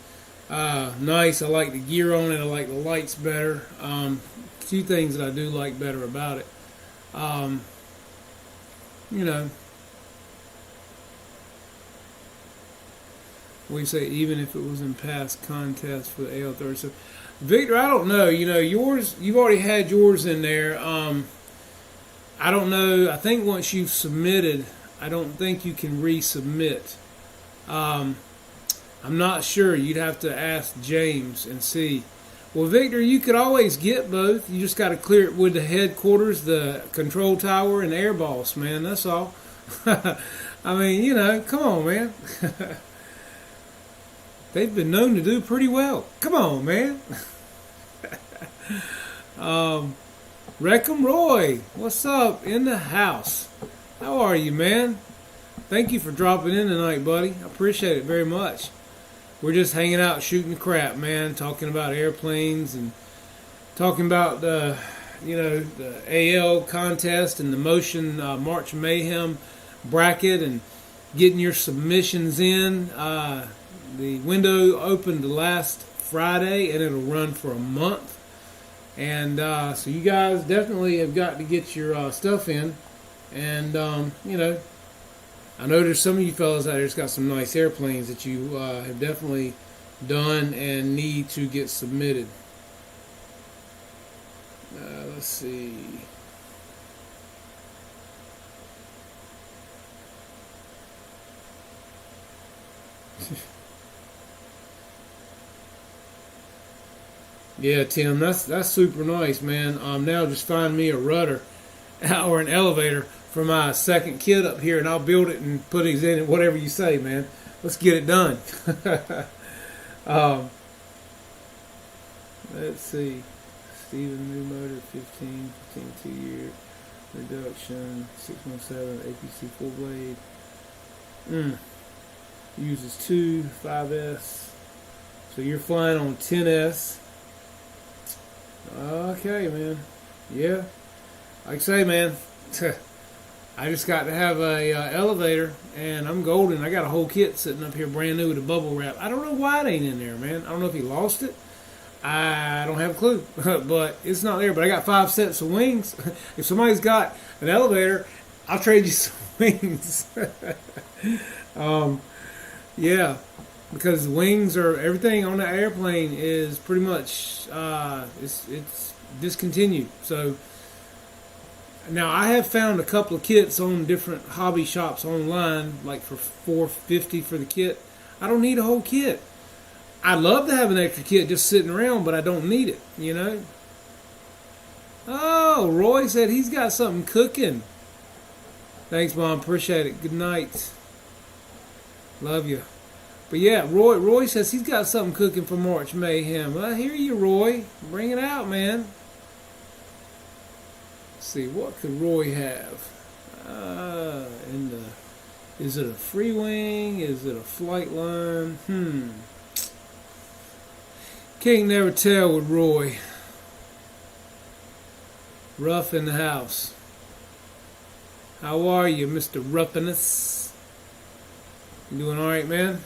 nice. I like the gear on it. I like the lights better. A few things that I do like better about it. We say even if it was in past contests for the AL-30. So, Victor, I don't know. Yours. You've already had yours in there. I don't know. I think once you've submitted, I don't think you can resubmit. I'm not sure. You'd have to ask James and see. Well, Victor, you could always get both. You just got to clear it with the headquarters, the control tower, and the air boss, man. That's all. I mean, come on, man. They've been known to do pretty well. Come on, man. Reckham Roy, what's up in the house? How are you, man? Thank you for dropping in tonight, buddy. I appreciate it very much. We're just hanging out, shooting the crap, man, talking about airplanes and talking about the AL contest and the Motion March Mayhem bracket and getting your submissions in. The window opened last Friday, and it'll run for a month. And so you guys definitely have got to get your stuff in. And, I know there's some of you fellas out there that's got some nice airplanes that you have definitely done and need to get submitted. Let's see. Yeah, Tim, that's super nice, man. Now just find me a rudder or an elevator for my second kid up here, and I'll build it and put it in it, whatever you say, man. Let's get it done. Let's see. Steven, new motor, 15 2-year reduction, 617 APC full blade. Uses 5S. So you're flying on 10S. Okay, man. Yeah. Like I say, man, I just got to have a elevator, and I'm golden. I got a whole kit sitting up here, brand new with a bubble wrap. I don't know why it ain't in there, man. I don't know if he lost it. I don't have a clue, but it's not there. But I got 5 sets of wings. If somebody's got an elevator, I'll trade you some wings. Yeah, because wings are everything on the airplane is pretty much it's discontinued. So now I have found a couple of kits on different hobby shops online, like for $4.50 for the kit. I don't need a whole kit. I'd love to have an extra kit just sitting around, but I don't need it, you know? Oh, Roy said he's got something cooking. Thanks, Mom. Appreciate it. Good night. Love you. But yeah, Roy says he's got something cooking for March Mayhem. I hear you, Roy. Bring it out, man. Let's see, what could Roy have? Is it a free wing? Is it a flight line? Can't never tell with Roy. Rough in the house. How are you, Mr. Ruffiness? You doing alright, man?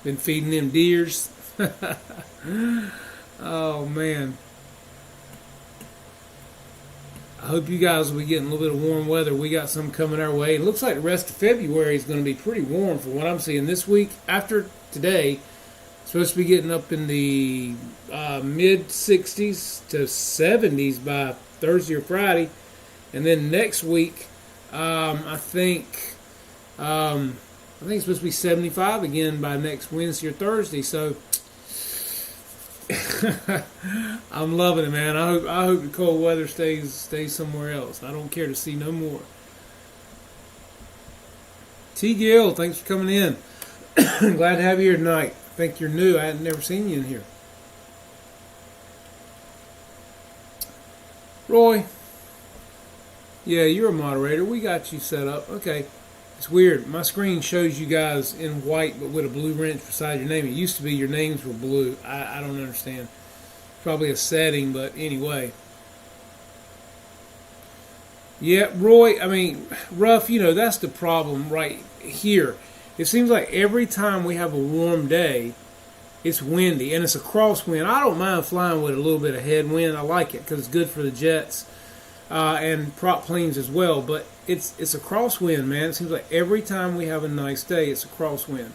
Been feeding them deers? Oh, man. I hope you guys will be getting a little bit of warm weather. We got some coming our way. It looks like the rest of February is going to be pretty warm from what I'm seeing this week. After today, supposed to be getting up in the mid 60s to 70s by Thursday or Friday, and then next week, I think it's supposed to be 75 again by next Wednesday or Thursday. So I'm loving it, man. I hope the cold weather stays somewhere else. I don't care to see no more. T. Gill, thanks for coming in. Glad to have you here tonight. I think you're new. I had never seen you in here. Roy. Yeah, you're a moderator. We got you set up. Okay. It's weird. My screen shows you guys in white but with a blue wrench beside your name. It used to be your names were blue. I don't understand. Probably a setting, but anyway. Yeah, Roy, I mean, Ruff, that's the problem right here. It seems like every time we have a warm day, it's windy, and it's a crosswind. I don't mind flying with a little bit of headwind. I like it because it's good for the jets and prop planes as well. But it's a crosswind, man. It seems like every time we have a nice day, it's a crosswind.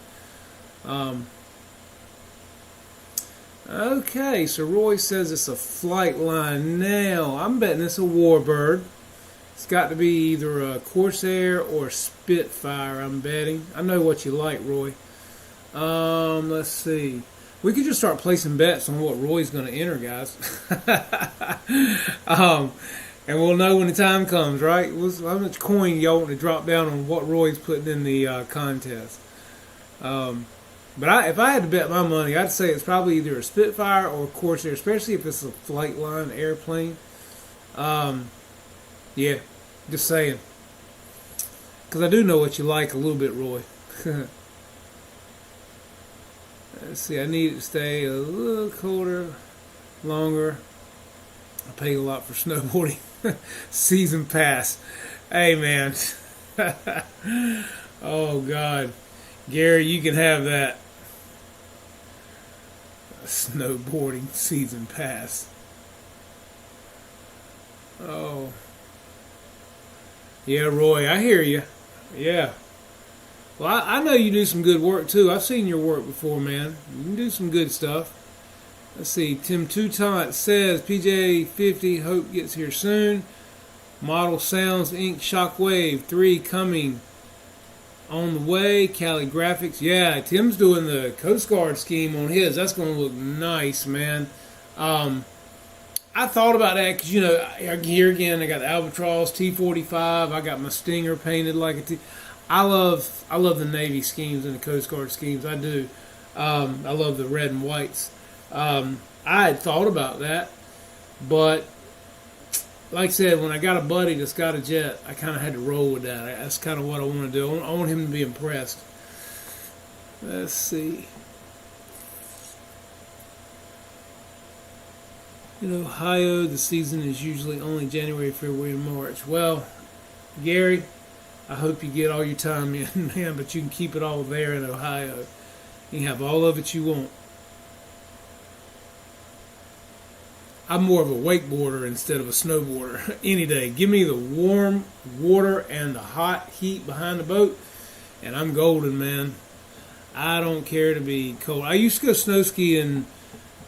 Okay, so Roy says it's a flight line now. I'm betting it's a Warbird. It's got to be either a Corsair or Spitfire, I'm betting. I know what you like, Roy. Let's see. We could just start placing bets on what Roy's going to enter, guys. And we'll know when the time comes, right? How much coin y'all want to drop down on what Roy's putting in the contest? But if I had to bet my money, I'd say it's probably either a Spitfire or a Corsair, especially if it's a flight line airplane. Yeah, just saying. Because I do know what you like a little bit, Roy. Let's see, I need it to stay a little colder, longer. I pay a lot for snowboarding. Season pass. Hey, man. Oh, God. Gary, you can have that. Snowboarding season pass. Oh. Yeah, Roy, I hear you. Yeah. Well, I know you do some good work, too. I've seen your work before, man. You can do some good stuff. Let's see. Tim Toutant says, PJ 50, hope gets here soon. Model Sounds Inc. Shockwave 3 coming on the way. Cali Graphics. Yeah, Tim's doing the Coast Guard scheme on his. That's going to look nice, man. I thought about that because, here again, I got the Albatross T-45. I got my Stinger painted like a T. I love the Navy schemes and the Coast Guard schemes. I do. I love the red and whites. I had thought about that, but like I said, when I got a buddy that's got a jet, I kind of had to roll with that. That's kind of what I want to do. I want him to be impressed. Let's see. In Ohio, the season is usually only January, February, and March. Well, Gary, I hope you get all your time in, man, but you can keep it all there in Ohio. You can have all of it you want. I'm more of a wakeboarder instead of a snowboarder any day. Give me the warm water and the hot heat behind the boat, and I'm golden, man. I don't care to be cold. I used to go snow skiing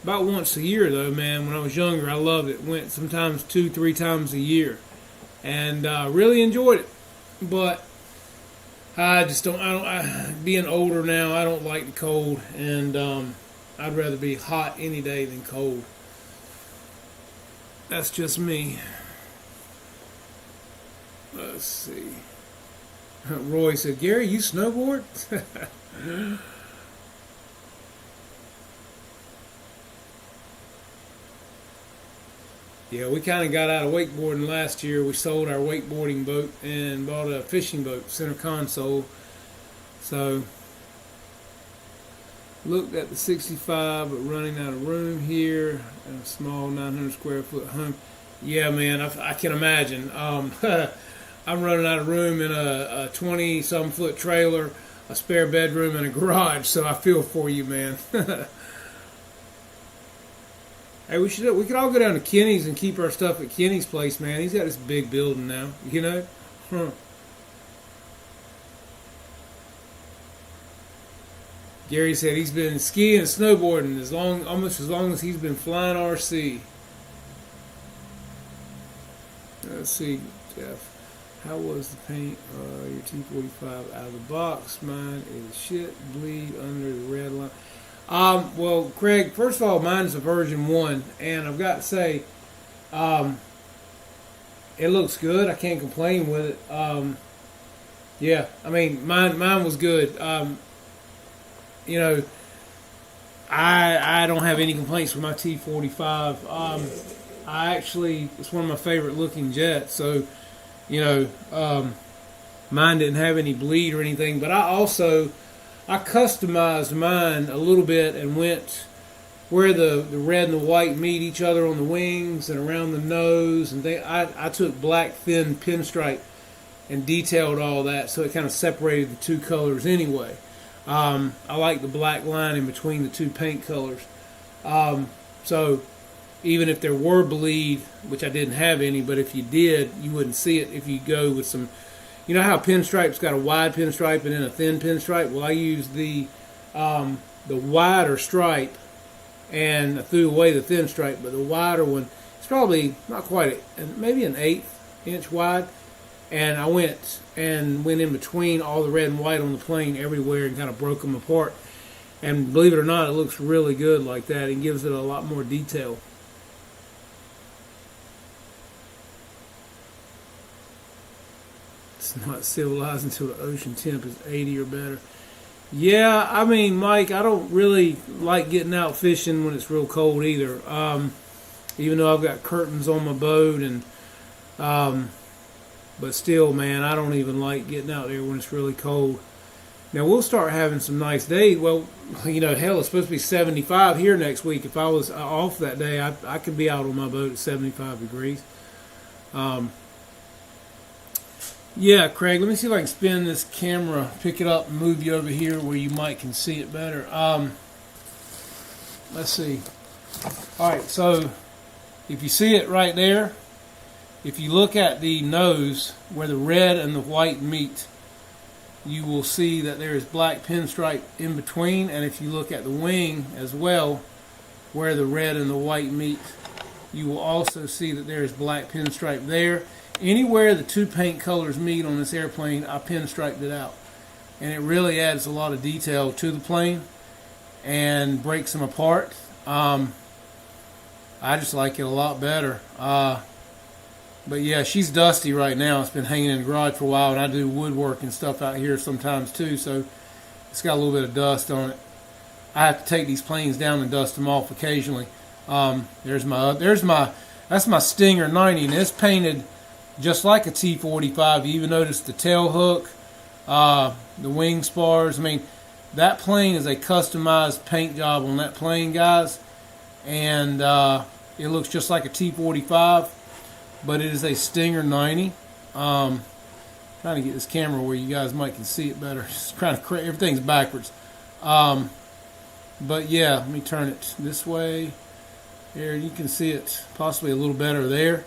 about once a year, though, man. When I was younger, I loved it. Went sometimes 2-3 times a year, and really enjoyed it. But I just don't. Being older now, I don't like the cold, and I'd rather be hot any day than cold. That's just me. Let's see. Roy said, Gary, you snowboard? Yeah, we kind of got out of wakeboarding last year. We sold our wakeboarding boat and bought a fishing boat, center console. So, looked at the 65, but running out of room here. A small 900 square foot home. Yeah, man, I can imagine. I'm running out of room in a 20-some foot trailer, a spare bedroom, and a garage. So I feel for you, man. Hey, we could all go down to Kenny's and keep our stuff at Kenny's place, man. He's got this big building now, you know. Gary said he's been skiing and snowboarding almost as long as he's been flying RC. Let's see, Jeff. How was the paint? Your T45 out of the box. Mine is shit. Bleed under the red line. Well, Craig, first of all, mine's a version 1, and I've got to say, it looks good. I can't complain with it. Yeah, I mean, mine was good. You know, I don't have any complaints with my T45. It's one of my favorite looking jets, so, you know, mine didn't have any bleed or anything, but I customized mine a little bit and went where the red and the white meet each other on the wings and around the nose. And I took black thin pinstripe and detailed all that, so it kind of separated the two colors anyway. I like the black line in between the two paint colors. So even if there were bleed, which I didn't have any, but if you did, you wouldn't see it if you go with some. You know how pinstripe's got a wide pinstripe and then a thin pinstripe? Well, I used the wider stripe and I threw away the thin stripe, but the wider one, it's probably not quite, maybe an 1/8 inch wide. And I went in between all the red and white on the plane everywhere and kind of broke them apart. And believe it or not, it looks really good like that. It gives it a lot more detail. It's not civilized until the ocean temp is 80 or better. Yeah, I mean, Mike, I don't really like getting out fishing when it's real cold either. Even though I've got curtains on my boat, and but still, man, I don't even like getting out there when it's really cold. Now, we'll start having some nice days. Well, you know, hell, it's supposed to be 75 here next week. If I was off that day, I could be out on my boat at 75 degrees. Yeah, Craig, let me see if I can spin this camera, pick it up, and move you over here where you might can see it better. Let's see. All right, so if you see it right there, if you look at the nose where the red and the white meet, you will see that there is black pinstripe in between. And if you look at the wing as well, where the red and the white meet, you will also see that there is black pinstripe there. Anywhere the two paint colors meet on this airplane, I pinstriped it out. And it really adds a lot of detail to the plane and breaks them apart. I just like it a lot better. But yeah, she's dusty right now. It's been hanging in the garage for a while, and I do woodwork and stuff out here sometimes too, so it's got a little bit of dust on it. I have to take these planes down and dust them off occasionally. That's my Stinger 90, and it's painted just like a T45. You even notice the tail hook, the wing spars. I mean, that plane is a customized paint job on that plane, guys, and it looks just like a T45. But it is a Stinger 90. trying to get this camera where you guys might can see it better. Just trying to everything's backwards. But yeah, let me turn it this way. Here you can see it possibly a little better there.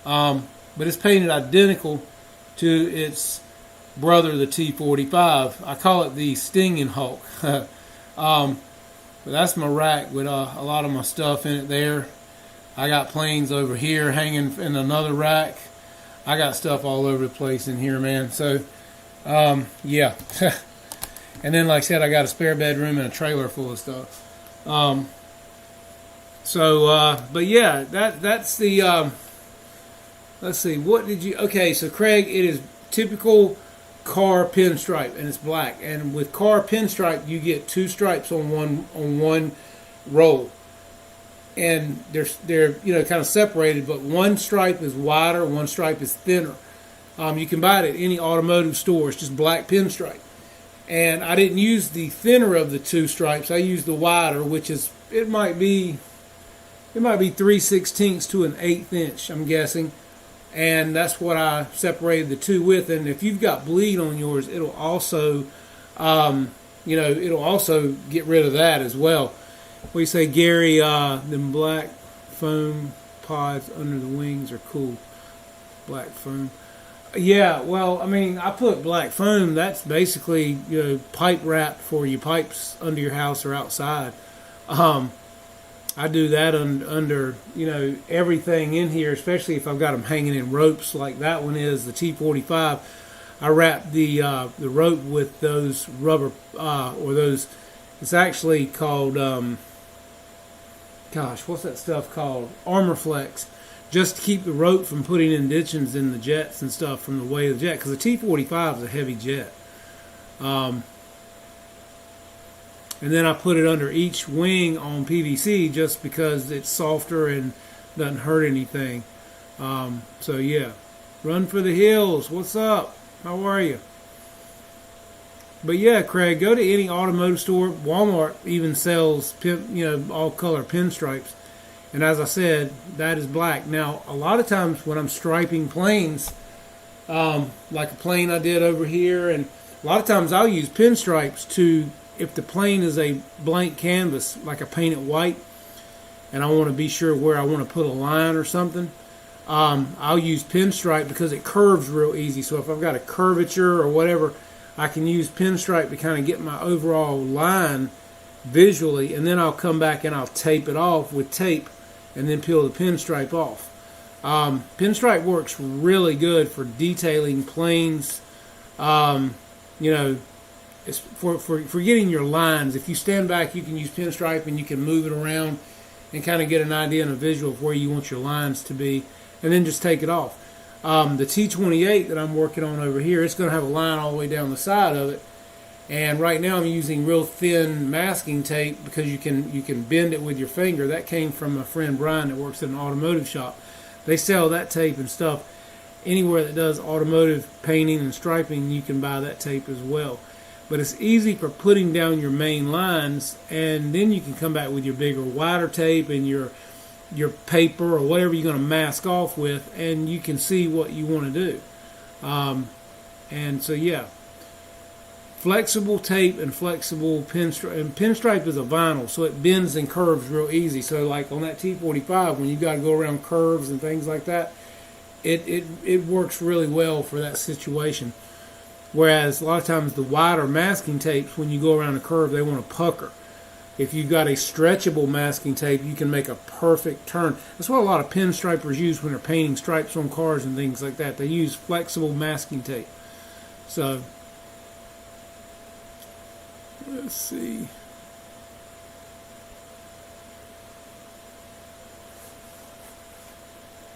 But it's painted identical to its brother, the T45. I call it the Stinging Hulk. But that's my rack with a lot of my stuff in it there. I got planes over here hanging in another rack. I got stuff all over the place in here, man. So, yeah. And then, like I said, I got a spare bedroom and a trailer full of stuff. But yeah, that's the, let's see, what did you, okay, so Craig, it is typical car pinstripe, and it's black. And with car pinstripe, you get two stripes on one roll. And they're kind of separated, but one stripe is wider, one stripe is thinner. You can buy it at any automotive store. It's just black pinstripe. And I didn't use the thinner of the two stripes. I used the wider, which is it might be 3/16 to an 1/8 inch, I'm guessing. And that's what I separated the two with. And if you've got bleed on yours, it'll also, it'll also get rid of that as well. What do you say, Gary? Them black foam pods under the wings are cool. Black foam. Yeah, well, I mean, I put black foam. That's basically pipe wrap for your pipes under your house or outside. I do that under everything in here, especially if I've got them hanging in ropes like that one is, the T45. I wrap the rope with those rubber or those. It's actually called what's that stuff called? Armorflex, just to keep the rope from putting indentions in the jets and stuff from the weight of the jet, because the T45 is a heavy jet. And then I put it under each wing on PVC just because it's softer and doesn't hurt anything. So yeah, Run for the Hills. What's up? How are you? But yeah, Craig, go to any automotive store. Walmart even sells all color pinstripes. And as I said, that is black. Now, a lot of times when I'm striping planes, like a plane I did over here, and a lot of times I'll use pinstripes to, if the plane is a blank canvas, like I paint it white, and I want to be sure where I want to put a line or something, I'll use pinstripe because it curves real easy. So if I've got a curvature or whatever, I can use pinstripe to kind of get my overall line visually, and then I'll come back and I'll tape it off with tape and then peel the pinstripe off. Pinstripe works really good for detailing planes. It's for getting your lines. If you stand back, you can use pinstripe and you can move it around and kind of get an idea and a visual of where you want your lines to be, and then just take it off. The T28 that I'm working on over here, it's going to have a line all the way down the side of it. And right now I'm using real thin masking tape because you can bend it with your finger. That came from my friend Brian that works at an automotive shop. They sell that tape and stuff. Anywhere that does automotive painting and striping, you can buy that tape as well. But it's easy for putting down your main lines, and then you can come back with your bigger, wider tape and your paper or whatever you're going to mask off with, and you can see what you want to do. And so, yeah. Flexible tape and flexible pinstripe. And pinstripe is a vinyl, so it bends and curves real easy. So like on that T45, when you got to go around curves and things like that, it works really well for that situation. Whereas a lot of times the wider masking tapes, when you go around a curve, they want to pucker. If you've got a stretchable masking tape, you can make a perfect turn. That's what a lot of pinstripers use when they're painting stripes on cars and things like that. They use flexible masking tape. So let's see.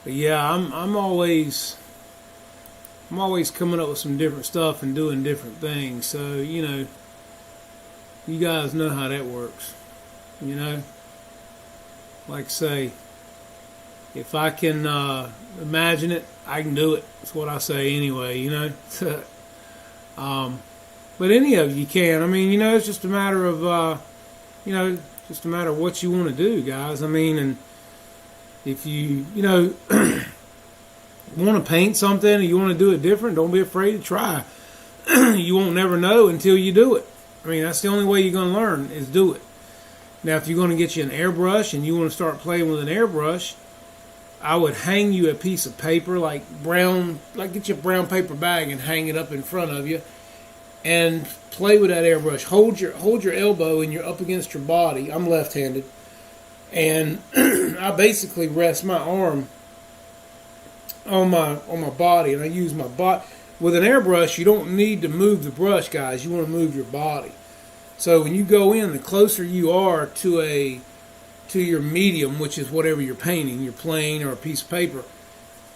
But yeah, I'm always coming up with some different stuff and doing different things. So, you guys know how that works. Like I say, if I can imagine it, I can do it. That's what I say anyway, But any of you can. I mean, it's just a matter of, just a matter of what you want to do, guys. I mean, and if you, want to paint something and you want to do it different, don't be afraid to try. You won't never know until you do it. I mean, that's the only way you're going to learn is do it. Now, if you're going to get you an airbrush and you want to start playing with an airbrush, I would hang you a piece of paper like get you a brown paper bag and hang it up in front of you and play with that airbrush. Hold your elbow and you're up against your body. I'm left-handed. And I basically rest my arm on my body, and I use my body. With an airbrush, you don't need to move the brush, guys. You want to move your body. So when you go in, the closer you are to your medium, which is whatever you're painting, your plane or a piece of paper,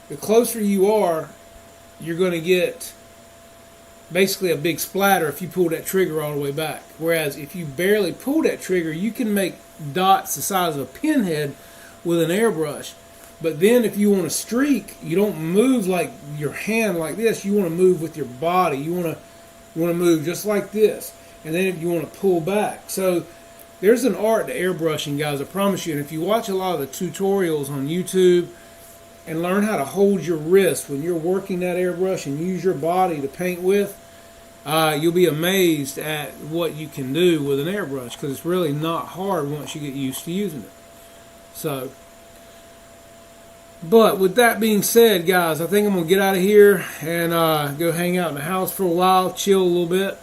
the closer you are, you're going to get basically a big splatter if you pull that trigger all the way back. Whereas if you barely pull that trigger, you can make dots the size of a pinhead with an airbrush. But then if you want to streak, you don't move like your hand like this. You want to move with your body. You want to move just like this. And then if you want to pull back. So there's an art to airbrushing, guys, I promise you. And if you watch a lot of the tutorials on YouTube and learn how to hold your wrist when you're working that airbrush and use your body to paint with, you'll be amazed at what you can do with an airbrush, because it's really not hard once you get used to using it. So, but with that being said, guys, I think I'm going to get out of here and go hang out in the house for a while, chill a little bit,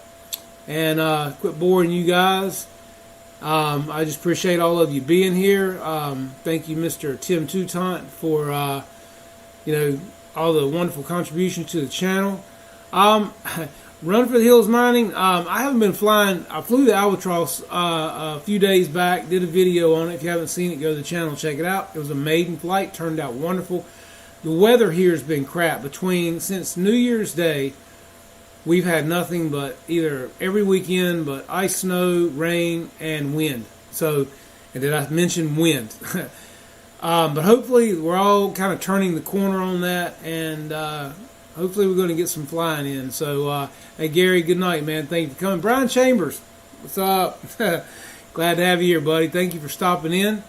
and quit boring you guys. I just appreciate all of you being here. Thank you, Mr. Tim Toutant, for all the wonderful contributions to the channel. Run for the Hills Mining. I haven't been flying. I flew the Albatross a few days back. Did a video on it. If you haven't seen it, go to the channel, check it out. It was a maiden flight. Turned out wonderful. The weather here has been crap. Since New Year's Day, we've had nothing but either every weekend, but ice, snow, rain, and wind. So, and did I mention wind? But hopefully we're all kind of turning the corner on that, and hopefully we're going to get some flying in. So, hey, Gary, good night, man. Thank you for coming. Brian Chambers, what's up? Glad to have you here, buddy. Thank you for stopping in.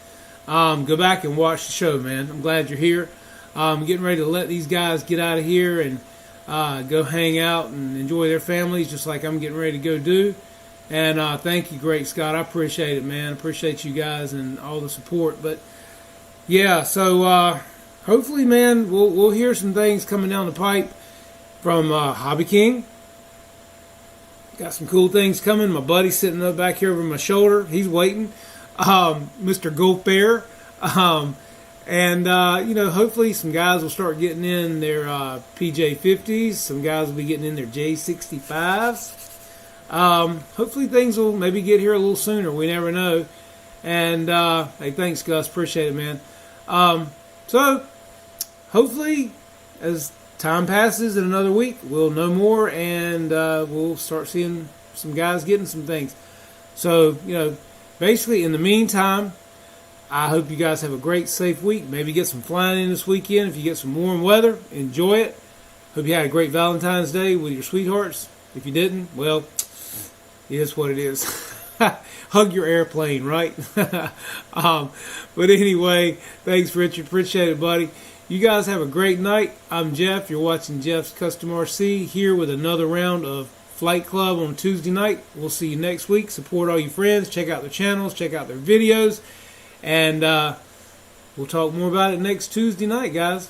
Go back and watch the show, man. I'm glad you're here. I'm getting ready to let these guys get out of here and go hang out and enjoy their families, just like I'm getting ready to go do. And thank you, Great Scott. I appreciate it, man. I appreciate you guys and all the support. But yeah, so hopefully, man, we'll hear some things coming down the pipe from Hobby King. Got some cool things coming. My buddy's sitting up back here over my shoulder. He's waiting. Mr. Gulf Bear. And, hopefully some guys will start getting in their PJ50s. Some guys will be getting in their J65s. Hopefully things will maybe get here a little sooner. We never know. And, hey, thanks, Gus. Appreciate it, man. So, hopefully, as time passes in another week, we'll know more, and we'll start seeing some guys getting some things. So, basically, in the meantime, I hope you guys have a great, safe week. Maybe get some flying in this weekend. If you get some warm weather, enjoy it. Hope you had a great Valentine's Day with your sweethearts. If you didn't, well, it is what it is. Hug your airplane, right? But anyway, thanks, Richard. Appreciate it, buddy. You guys have a great night. I'm Jeff. You're watching Jeff's Custom RC here with another round of Flight Club on Tuesday night. We'll see you next week. Support all your friends. Check out their channels. Check out their videos. And we'll talk more about it next Tuesday night, guys.